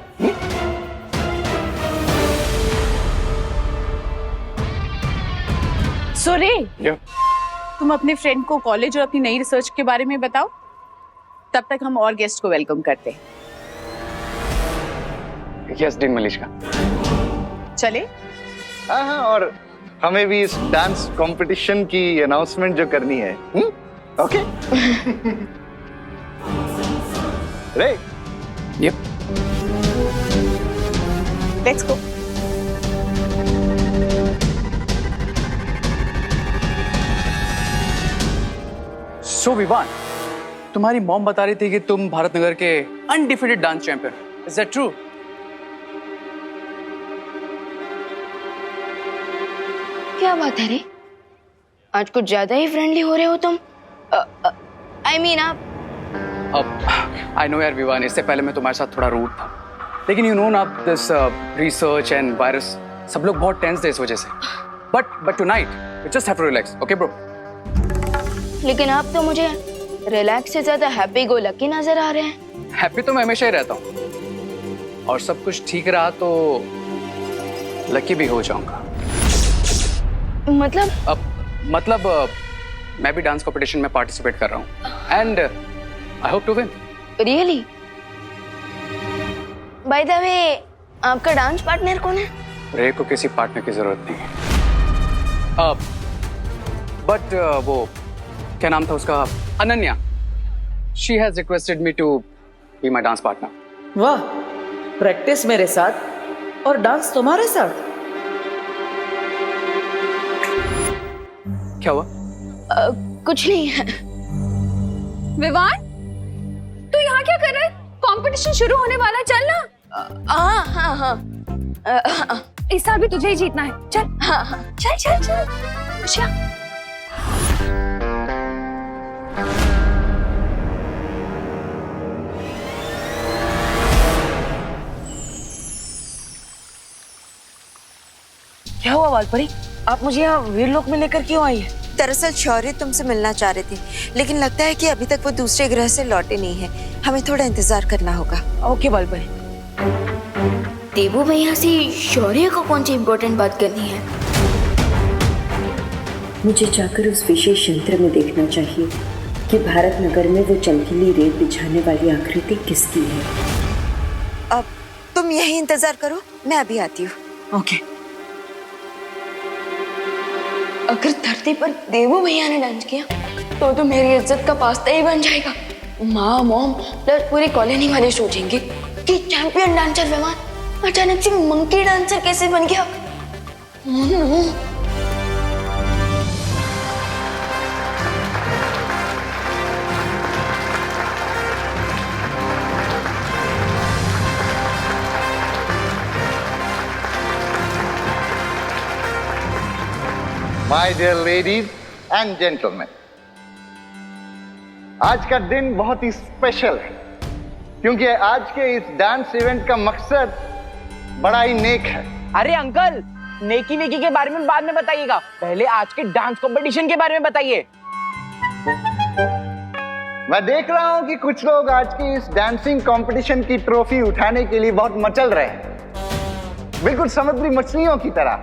सोरे, तुम अपने फ्रेंड को कॉलेज और अपनी नई रिसर्च के बारे में बताओ, तब तक हम और गेस्ट को वेलकम करते हैं। यस डीन मलेश का। चले। हाँ, और हमें भी इस डांस कंपटीशन की अनाउंसमेंट जो करनी है। ओके। रे। Yup. Let's go. So Vivaan, तुम्हारी मॉम बता रही थी कि तुम भारत नगर के undefeated dance champion, is that true? क्या बात है रे, आज कुछ ज्यादा ही फ्रेंडली हो रहे हो तुम। आई मीन आप। अब आई नो यार विवान, इससे पहले मैं तुम्हारे साथ थोड़ा रूड था, लेकिन यू नो ना दिस रिसर्च एंड वायरस, सब लोग बहुत टेंस थे इस वजह से। But tonight we just have to relax, okay bro? लेकिन आप तो मुझे रिलैक्स से ज्यादा हैप्पी गो लकी नजर आ रहे हैं। हैप्पी तो मैं हमेशा ही रहता हूँ, और सब कुछ ठीक रहा तो लकी भी हो जाऊंगा। मतलब मैं भी डांस कंपटीशन में पार्टिसिपेट कर रहा हूँ and I hope to win. Really? By the way, आपका डांस पार्टनर कौन है? रे को किसी पार्टनर की जरूरत नहीं है। बट वो क्या नाम था उसका, Ananya, she has requested me to be my dance partner. वाह, प्रैक्टिस मेरे साथ और डांस तुम्हारे साथ? क्या हुआ? कुछ नहीं है। विवान, तू यहाँ क्या कर रहा है? कंपटीशन शुरू होने वाला है, चल ना। हाँ। इस साल भी तुझे ही जीतना है, चल। हाँ। चल। खुशियाँ। क्या हुआ वालपरी, आप मुझे यहाँ वीरलोक में लेकर क्यों आई है? दरअसल शौर्य तुमसे मिलना चाह रहे थे, लेकिन लगता है कि अभी तक वो दूसरे ग्रह से लौटे नहीं है। हमें थोड़ा इंतजार करना होगा। ओके वालपरी। देवू भैया से शौर्य को कौन सी इम्पोर्टेंट बात करनी है? मुझे जाकर उस विशेष यंत्र में देखना चाहिए कि भारत नगर में वो चमकीली रेत बिछाने वाली आकृति किसकी है। अब तुम यही इंतजार करो, मैं अभी आती हूँ। ओके। अगर धरती पर देवू भैया ने डांस किया तो मेरी इज्जत का पास्ता ही बन जाएगा। माँ, मॉम प्लस पूरी कॉलोनी वाले सोचेंगे कि चैंपियन डांसर विमान अचानक से मंकी डांसर कैसे बन गया। My dear ladies and gentlemen, आज का दिन बहुत ही स्पेशल है, क्योंकि आज के इस डांस इवेंट का मकसद बड़ा ही नेक है। अरे अंकल, नेकी वेकी के बारे में बाद में बताइएगा, पहले आज के डांस कंपटीशन के बारे में बताइए। मैं देख रहा हूं कि कुछ लोग आज की इस डांसिंग कंपटीशन की ट्रॉफी उठाने के लिए बहुत मचल रहे हैं, बिल्कुल समुद्री मछलियों की तरह।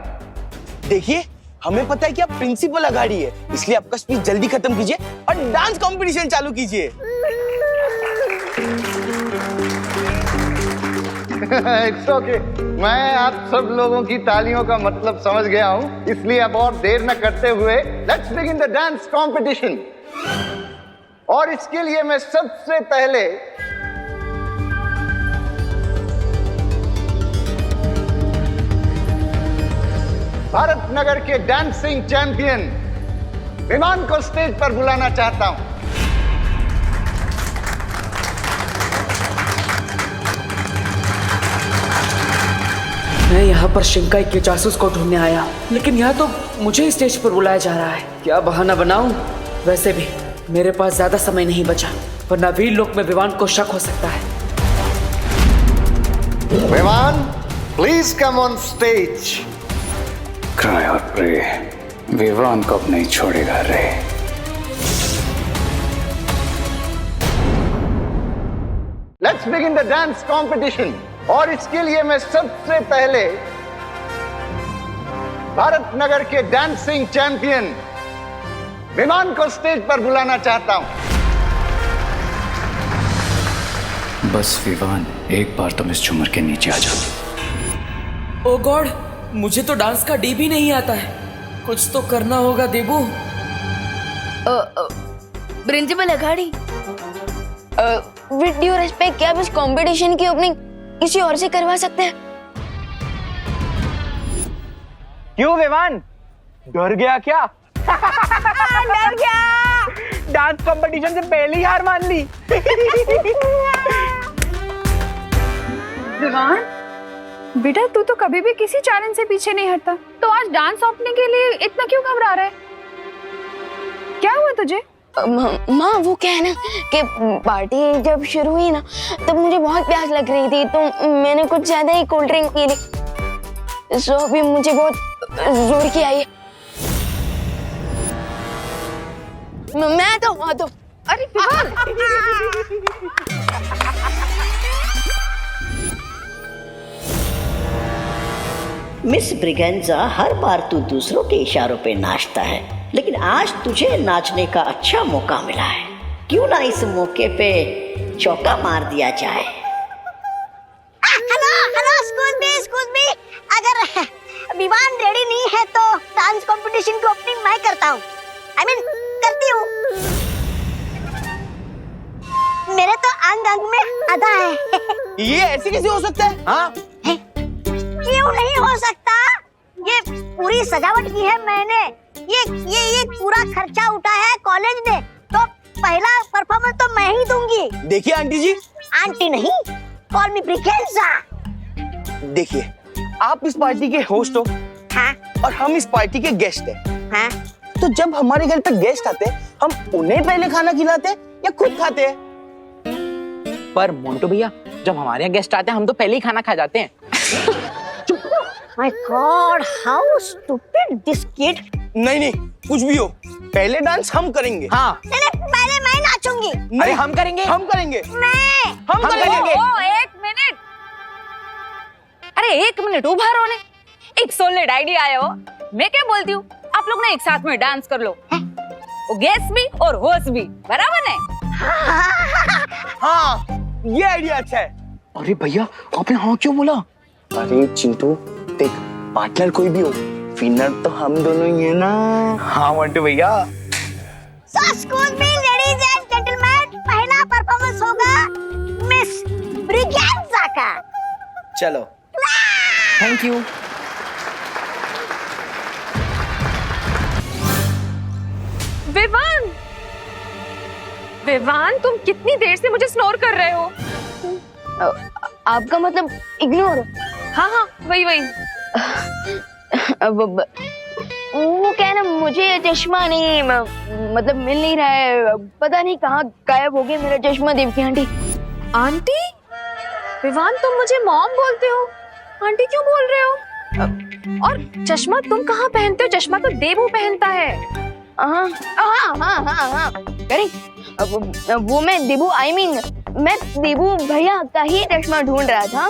देखिए, हमें पता है कि आप प्रिंसिपल अगाड़ी है, इसलिए आपका स्पीच जल्दी खत्म कीजिए और डांस कंपटीशन चालू कीजिए। इट्स ओके, मैं आप सब लोगों की तालियों का मतलब समझ गया हूं, इसलिए अब और देर न करते हुए let's begin the dance competition. और इसके लिए मैं सबसे पहले भारत नगर के डांसिंग चैंपियन विमान को स्टेज पर बुलाना चाहता हूं। मैं यहाँ पर शिंकाई के जासूस को ढूंढने आया, लेकिन यहाँ तो मुझे ही स्टेज पर बुलाया जा रहा है। क्या बहाना बनाऊं? वैसे भी मेरे पास ज्यादा समय नहीं बचा, वरना वीरलोक में विवान को शक हो सकता है। विमान, please come on stage. Cry और प्रे, विवान को अब नहीं छोड़ेगा रे। Let's begin the dance competition. और इसके लिए मैं सबसे पहले भारत नगर के डांसिंग चैंपियन विमान को स्टेज पर बुलाना चाहता हूं। बस विवान, एक बार तुम इस झूमर के नीचे आ जाओ। ओ गॉड, मुझे तो डांस का डी भी नहीं आता है। कुछ तो करना होगा Debu. Principal Aghadi, with due respect, क्या आप इस कंपटीशन की ओपनिंग किसी और से करवा सकते हैं? क्यों विवान, डर गया क्या? डर गया। डांस डांस कंपटीशन से पहले ही हार मान ली। विवान, बेटा तू तो कभी भी किसी चैलेंज से पीछे नहीं हटता, तो आज डांस सौंपने के लिए इतना क्यों घबरा रहा है? क्या हुआ तुझे? माँ वो क्या है ना कि पार्टी जब शुरू हुई ना तब मुझे बहुत प्यास लग रही थी, तो मैंने कुछ ज्यादा ही कोल्ड ड्रिंक पी ली, सो अभी मुझे बहुत जोर की आई है। मैं तो अरे विवान, मिस ब्रिगेंजा, हर बार तू दूसरों के इशारों पे नाचता है, लेकिन आज तुझे नाचने का अच्छा मौका मिला है। क्यों ना इस मौके पे चौका मार दिया जाए। हेलो एक्सक्यूज मी, अगर विवान रेडी नहीं है तो डांस कंपटीशन की ओपनिंग मैं करता हूँ। करती हूँ। मेरे तो अंग अंग में अदा है। ये ऐसे कैसे हो सकता है? हाँ, क्यों नहीं हो सकता? ये पूरी सजावट की है मैंने, ये पूरा खर्चा उठा है कॉलेज ने, तो पहला परफॉर्मेंस तो मैं ही दूंगी। देखिए आंटी जी, आंटी नहीं, कॉल मी ब्रिगेंजा। देखिए आप इस पार्टी के होस्ट हो, हाँ, और हम इस पार्टी के गेस्ट हैं। हाँ, तो जब हमारे घर पे गेस्ट आते हैं, हम उन्हें पहले खाना खिलाते हैं या खुद खाते हैं? पर मोंटू भैया, जब हमारे यहाँ गेस्ट आते हैं हम तो पहले ही खाना खा जाते हैं। My God, how stupid this kid! नहीं, कुछ भी हो, पहले डांस हम करेंगे। हाँ, नहीं, पहले मैं नाचूंगी। अरे हम करेंगे। हम करेंगे। हम करेंगे। एक मिनट, अरे एक मिनट उभा रहो ने, एक सॉलिड आइडिया आया हो। मैं क्या बोलती हूँ, आप लोग ना एक साथ में डांस कर लो, वो गेस्ट भी और होस्ट भी, बराबर है? हाँ, ये आइडिया अच्छा है। अरे भैया आपने हाँ क्यों बोला? अरे चिंटू देख, पार्टनर कोई भी हो, विनर तो हम दोनों ही है ना। हाँ मोंटू भैया। So excuse me, ladies and gentlemen, पहला परफॉर्मेंस होगा मिस ब्रिगेंजा का। चलो। Thank you. विवान, तुम कितनी देर से मुझे स्नोर कर रहे हो? आपका मतलब इग्नोर? हाँ, वही। वो क्या है ना, मुझे चश्मा नहीं मतलब मिल नहीं रहा है, पता नहीं कहाँ गायब हो गया मेरा चश्मा। देवकी आंटी। आंटी? विवान तुम मुझे मॉम बोलते हो, आंटी क्यों बोल रहे हो? और चश्मा तुम कहाँ पहनते हो? चश्मा तो देबू पहनता है। हाँ, वो मैं देबू मैं देबू भैया का ही चश्मा ढूंढ रहा था,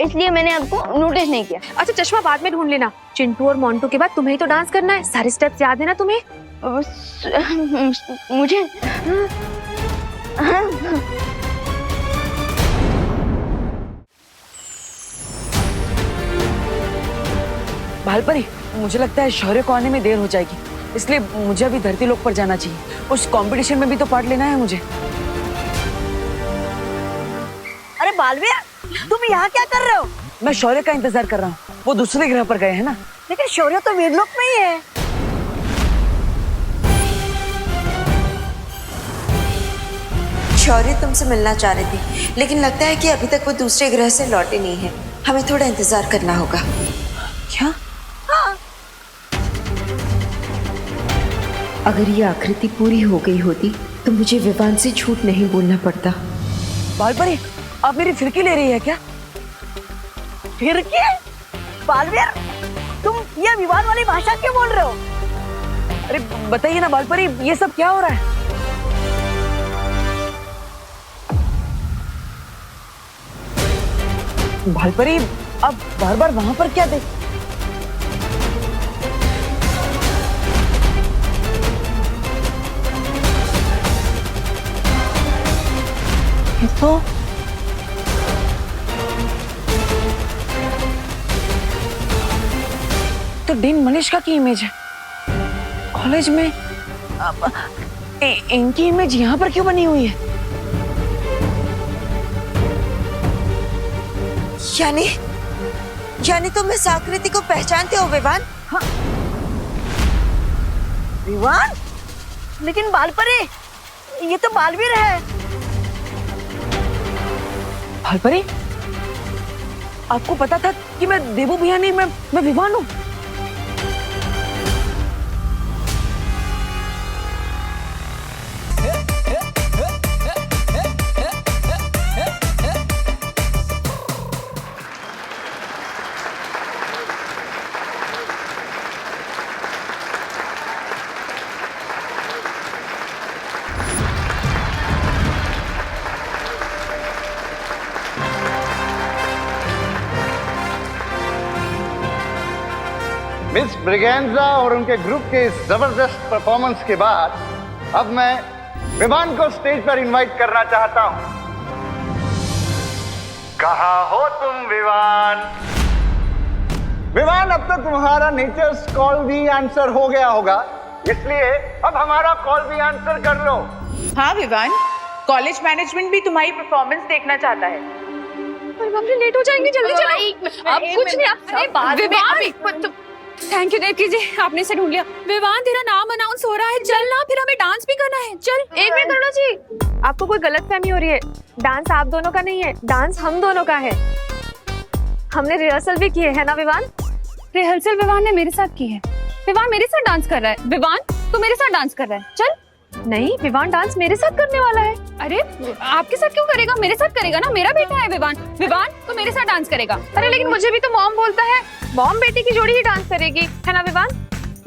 इसलिए मैंने आपको नोटिस नहीं किया। अच्छा चश्मा बाद में ढूंढ लेना। चिंटू और मोंटू के बाद तुम्हें तो डांस करना है, सारे स्टेप्स याद है ना तुम्हें? मुझे भालपरी, मुझे लगता है शौर्य को आने में देर हो जाएगी, इसलिए मुझे अभी धरती लोक पर जाना चाहिए। उस कंपटीशन में भी तो पार्ट लेना है मुझे। अरे बालवीर, तुम यहाँ क्या कर रहे हो? मैं शौर्य का इंतजार कर रहा हूँ, वो दूसरे ग्रह पर गए हैं ना। लेकिन शौर्य तो वीरलोक में ही है। शौर्य तुमसे मिलना चाह रही थी, लेकिन लगता है कि अभी तक वो दूसरे ग्रह से लौटे नहीं है। हमें थोड़ा इंतजार करना होगा। क्या? हाँ। अगर ये आकृति पूरी हो गई होती तो मुझे विवान से झूठ नहीं बोलना पड़ता। भालपरी, आप मेरी फिरकी ले रही है क्या? फिरकी? बालवीर, तुम ये विवान वाली भाषा क्यों बोल रहे हो? अरे बताइए ना भालपरी, ये सब क्या हो रहा है? भालपरी, आप बार बार वहां पर क्या देख? तो डीन मनीषा की इमेज है कॉलेज में। इनकी इमेज यहाँ पर क्यों बनी हुई है? यानी तुम इस आकृति को पहचानते हो विवान? हाँ। विवान? लेकिन बालपरी, ये तो बालवीर है। भालपरी, आपको पता था कि मैं देवू भैया नहीं, मैं विवान हूँ। मिस ब्रिगेंजा और उनके ग्रुप के इस जबरदस्त परफॉर्मेंस के बाद अब मैं विवान को स्टेज पर इनवाइट करना चाहता हूं। कहाँ हो तुम विवान? विवान, अब तो तुम्हारा नेचर्स कॉल भी आंसर हो गया होगा, इसलिए अब हमारा कॉल भी आंसर कर लो। हाँ विवान, कॉलेज मैनेजमेंट भी तुम्हारी परफॉर्मेंस देखना चाहता है। हम लेट हो जाएंगे, जल्दी चलो। अब कुछ नहीं, विवान, थैंक यू देवकी जी, आपने इसे ढूंढ लिया। विवान, तेरा नाम अनाउंस हो रहा है, चल ना, फिर हमें डांस भी करना है, चल। एक मिनट करो जी, आपको कोई गलतफहमी हो रही है। डांस आप दोनों का नहीं है, डांस हम दोनों का है। हमने रिहर्सल भी की है ना विवान? रिहर्सल विवान ने मेरे साथ की है। विवान मेरे साथ डांस कर रहा है। विवान, तू मेरे साथ डांस कर रहा है, चल। नहीं, विवान डांस मेरे साथ करने वाला है। अरे आपके साथ क्यों करेगा? मेरे साथ करेगा ना, मेरा बेटा है विवान। विवान, तू मेरे साथ डांस करेगा। अरे लेकिन मुझे भी तो मॉम बोलता है, मॉम बेटी की जोड़ी ही डांस करेगी, है ना विवान?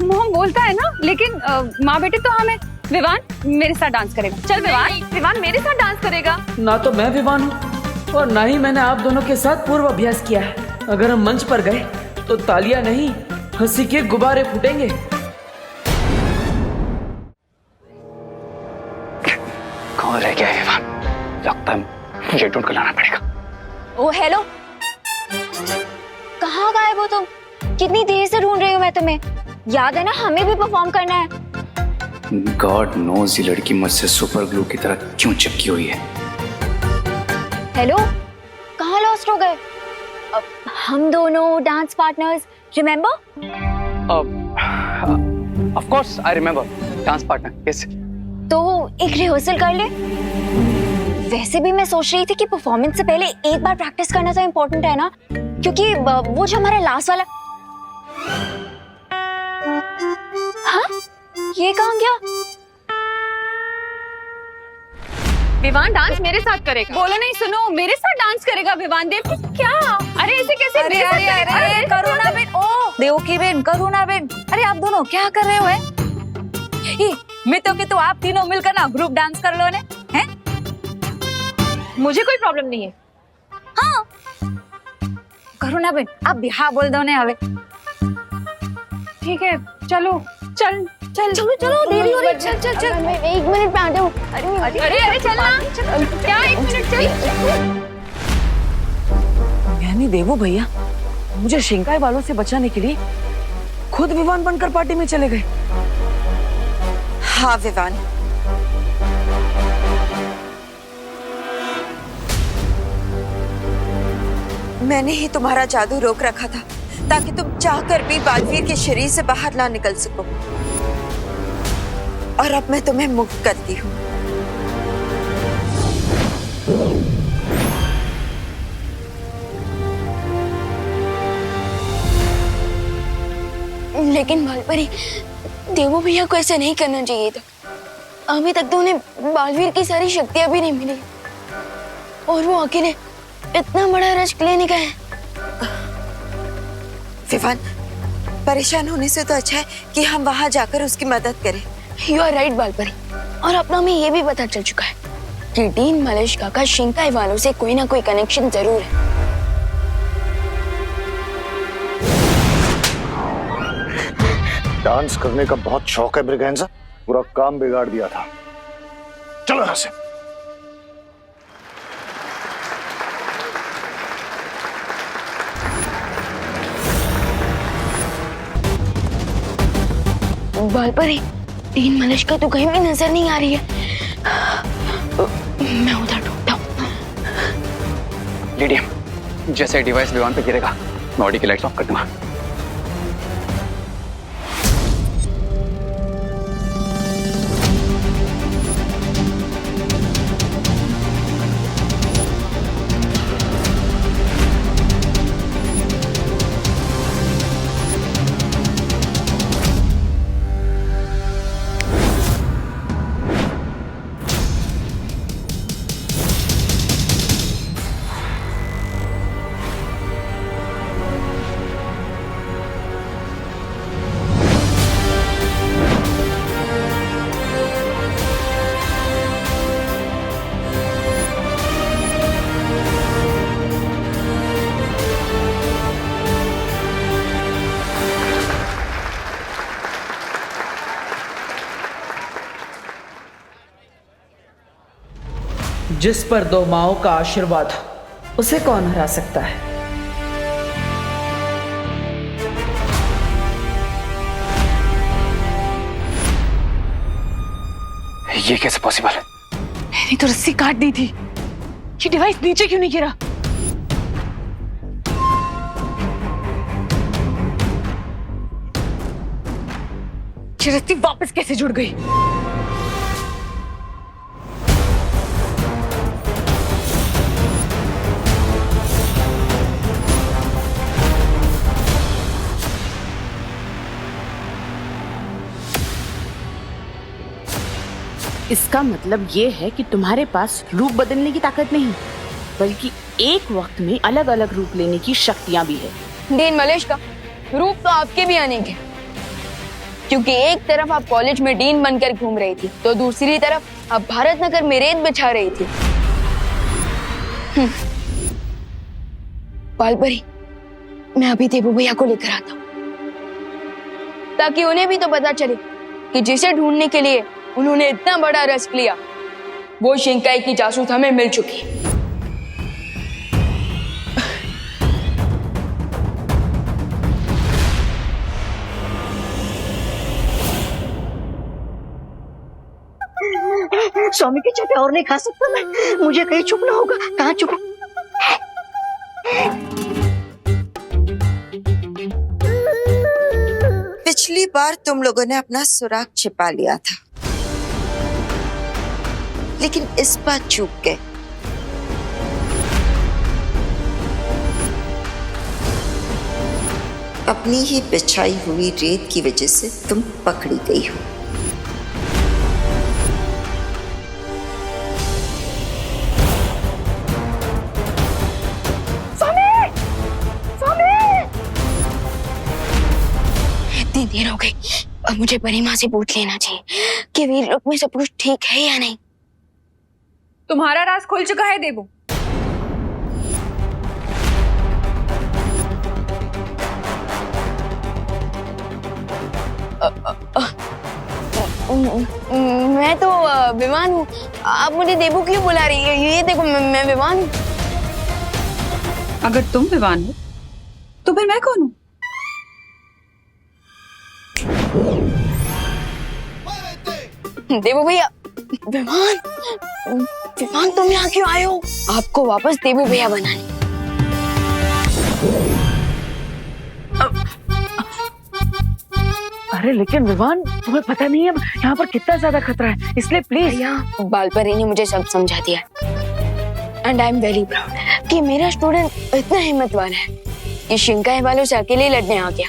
मॉम बोलता है ना, लेकिन माँ बेटे तो हमें। विवान मेरे साथ डांस करेगा, चल विवान। विवान मेरे साथ डांस करेगा। ना तो मैं विवान हूँ और ना ही मैंने आप दोनों के साथ पूर्व अभ्यास किया है। अगर हम मंच पर गए तो तालियां नहीं, हंसी के गुब्बारे फूटेंगे। कौन रह गया है विवान? लगता है मुझे ढूंढ कर लाना पड़ेगा। ओ हेलो, कहाँ गायब हो तुम? कितनी देर से ढूंढ रही हूँ मैं तुम्हें। याद है ना, हमें भी परफॉर्म करना है। गॉड नोज ये लड़की मुझसे सुपर ग्लू की तरह क्यों चिपकी हुई है। हेलो, कहाँ लॉस्ट हो गए? हम दोनों dance partners, remember? Of course I remember, dance partner. Yes. तो एक रिहर्सल कर ले। वैसे भी मैं सोच रही थी कि परफॉर्मेंस से पहले एक बार प्रैक्टिस करना तो इम्पोर्टेंट है ना, क्योंकि वो जो हमारा लास्ट वाला। हाँ, ये कहाँ गया? विवान डांस मेरे साथ करेगा। बोलो नहीं, सुनो, मेरे साथ डांस करेगा विवान। देव क्या? अरे ऐसे कैसे? अरे करुणा बेन, ओ देवकी बेन, करुणा बेन, अरे आप दोनों क्या कर रहे हो? मैं तो कि तो आप तीनों मिलकर ना ग्रुप डांस कर लो ने, हैं? मुझे कोई प्रॉब्लम नहीं है। हाँ करुणा बेन, आप भी हाँ बोल दो ने हवे। ठीक है, चलो चल चल चलो चलो, देरी हो रही है। चल चल चल, मैं 1 मिनट में आती हूँ। अरे चलना, क्या 1 मिनट? चल। यानी देवू भैया मुझे शिंकाई वालों से बचाने के लिए खुद विवान बनकर पार्टी में चले गए। हाँ विवान, मैंने ही तुम्हारा जादू रोक रखा था ताकि तुम चाहकर भी बालवीर के शरीर से बाहर ना निकल सको, और अब मैं तुम्हें मुक्त करती हूँ। लेकिन बालपरी, देवू भैया को ऐसा नहीं करना चाहिए था। अभी तक तो उन्हें बालवीर की सारी शक्तियां भी नहीं मिली, और वो अकेले इतना बड़ा रिस्क लेने गए। विवान, परेशान होने से तो अच्छा है कि हम वहां जाकर उसकी मदद करें। यू आर राइट बालपरी, और अपना में ये भी पता चल चुका है कि डीन मलेशिका का शिंकाई वालों से कोई ना कोई कनेक्शन जरूर है। डांस करने का बहुत शौक है ब्रिगेंजा, पूरा काम बिगाड़ दिया था। चलो यहां से। बालपरी, डीन मलेशिका तो कहीं भी नजर नहीं आ रही है। मैं उधर ढूंढता हूँ। लीडियम, जैसे डिवाइस विमान पे गिरेगा मैं ऑडी की लाइट्स ऑफ कर दूंगा। जिस पर दो माओं का आशीर्वाद हो, उसे कौन हरा सकता है? ये कैसे पॉसिबल है? मैंने तो रस्सी काट दी थी, ये डिवाइस नीचे क्यों नहीं गिरा? ये रस्सी वापस कैसे जुड़ गई? इसका मतलब ये है कि तुम्हारे पास रूप बदलने की ताकत नहीं, बल्कि एक वक्त में अलग अलग रूप लेने की शक्तियां भी है। डीन मलेश का रूप तो आपके भी अनेक है, क्योंकि एक तरफ आप कॉलेज में डीन बनकर घूम रही थी, तो दूसरी तरफ आप भारत नगर में रेत बिछा रही थी। बालपरी, मैं अभी देबू भैया को लेकर आता हूँ, ताकि उन्हें भी तो पता चले कि जिसे ढूंढने के लिए उन्होंने इतना बड़ा रिस्क लिया, वो शिंकाई की जासूस हमें मिल चुकी है। स्वामी की चटे और नहीं खा सकता मैं, मुझे कहीं छुपना होगा। कहाँ छुपा? पिछली बार तुम लोगों ने अपना सुराग छिपा लिया था, लेकिन इस बार चूक गए। अपनी ही बिछाई हुई रेत की वजह से तुम पकड़ी गई हो। इतनी देर हो गई, अब मुझे परी माँ से पूछ लेना चाहिए कि वीर लोक में सब कुछ ठीक है या नहीं। तुम्हारा राज खुल चुका है देबू। मैं तो विमान हूँ, आप मुझे देबू क्यों बुला रही है? ये देखो, मैं विमान हूँ। अगर तुम विमान हो तो फिर मैं कौन हूँ? देबू भैया, विमान विमान तुम यहाँ क्यों आए हो? आपको वापस देबू भैया बनाने। अरे लेकिन विवान, तुम्हें पता नहीं है यहाँ पर कितना ज्यादा खतरा है, इसलिए प्लीज। भैया, बालपरी ने मुझे सब समझा दिया, and I am very proud कि मेरा स्टूडेंट इतना हिम्मतवान है कि शिंकाई वालों से अकेले लड़ने आ गया।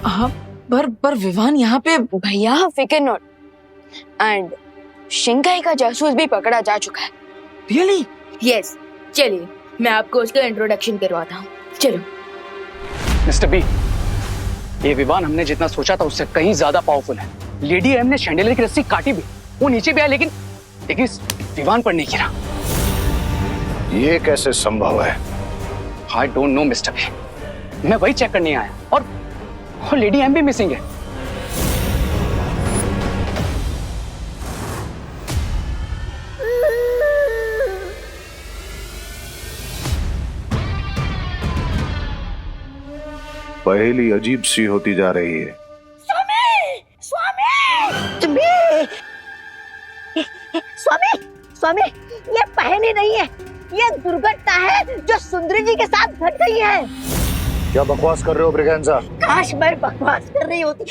हाँ, पर विवान यहाँ पे। भैया फिकर नॉट, एंड शिंकाई का जासूस भी पकड़ा जा चुका है। रियली? यस, चलिए मैं आपको उसका इंट्रोडक्शन करवाता हूँ। चलो। मिस्टर बी, ये विवान हमने जितना सोचा था उससे कहीं ज्यादा पावरफुल है। लेडी एम ने शैंडलियर की रस्सी काटी भी, वो नीचे भी आया, लेकिन इस विवान पर नहीं गिरा। ये कैसे संभव है? I don't know mister B, मैं वही चेक करने आया, और लेडी एम भी मिसिंग है। पहेली अजीब सी होती जा रही है। स्वामी, स्वामी, स्वामी, स्वामी, ये पहेली नहीं है, ये दुर्घटना है जो सुंदरी जी के साथ घट गई है। क्या बकवास कर रहे हो ब्रिगेंजा? काश मैं बकवास कर रही होती,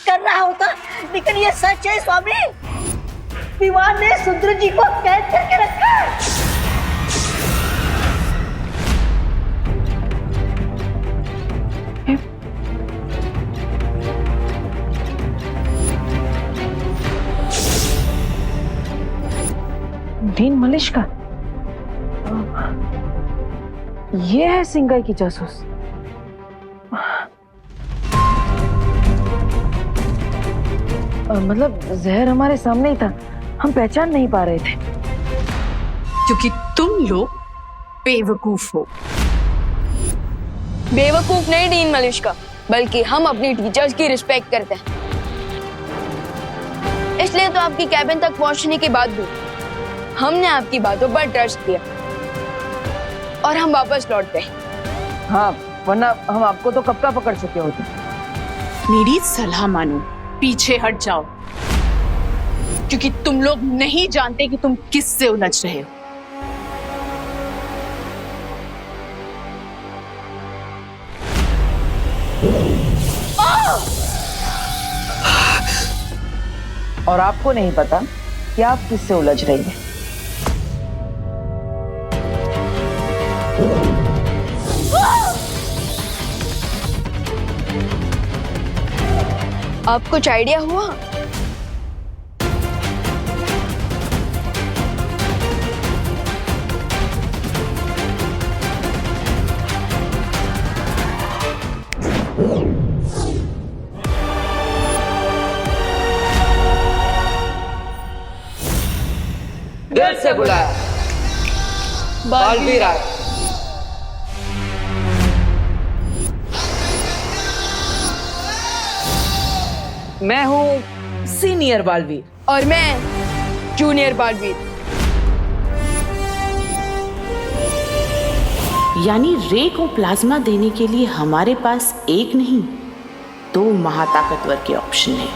कर रहा होता, लेकिन ये सच है स्वामी। विवान ने सुंदरी जी को कैद करके रखा है। डीन मलिश का ये है सिंगाई की जासूस। मतलब जहर हमारे सामने ही था, हम पहचान नहीं पा रहे थे। क्योंकि तुम लोग बेवकूफ हो। बेवकूफ नहीं डीन मलिश का, बल्कि हम अपनी टीचर्स की रिस्पेक्ट करते हैं, इसलिए तो आपकी कैबिन तक पहुंचने के बाद भी हमने आपकी बातों पर ट्रस्ट किया और हम वापस लौट गए। हाँ, वरना हम आपको तो कब का पकड़ चुके होते। मेरी सलाह मानो, पीछे हट जाओ, क्योंकि तुम लोग नहीं जानते कि तुम किससे उलझ रहे हो। और आपको नहीं पता कि आप किससे उलझ रही हैं। आपको कुछ आइडिया हुआ? दिल से बुलाया बालवीर आए। मैं हूँ सीनियर बालवीर और मैं जूनियर बालवीर। यानी रे को प्लाज्मा देने के लिए हमारे पास एक नहीं, दो महाताकतवर के ऑप्शन है।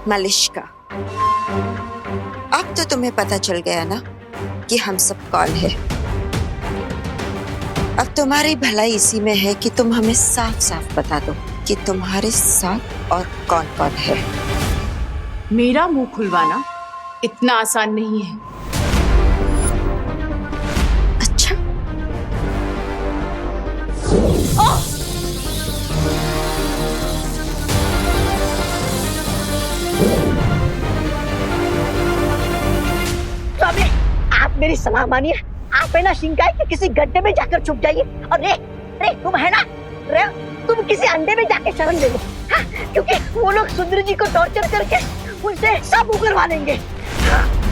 मलिश्का, अब तो तुम्हें पता चल गया ना कि हम सब कौन है। अब तुम्हारी भलाई इसी में है कि तुम हमें साफ साफ बता दो कि तुम्हारे साथ और कौन कौन है। मेरा मुंह खुलवाना इतना आसान नहीं है। अच्छा, तो अबे, आप मेरी सलाह मानिए, आप है ना शिंकाई के किसी गड्ढे में जाकर छुप जाइए और रे तुम है ना, रे तुम किसी अंडे में जाके शरण ले लो। हाँ, क्योंकि वो लोग सुंदर जी को टॉर्चर करके उनसे सब उगलवा लेंगे। हाँ।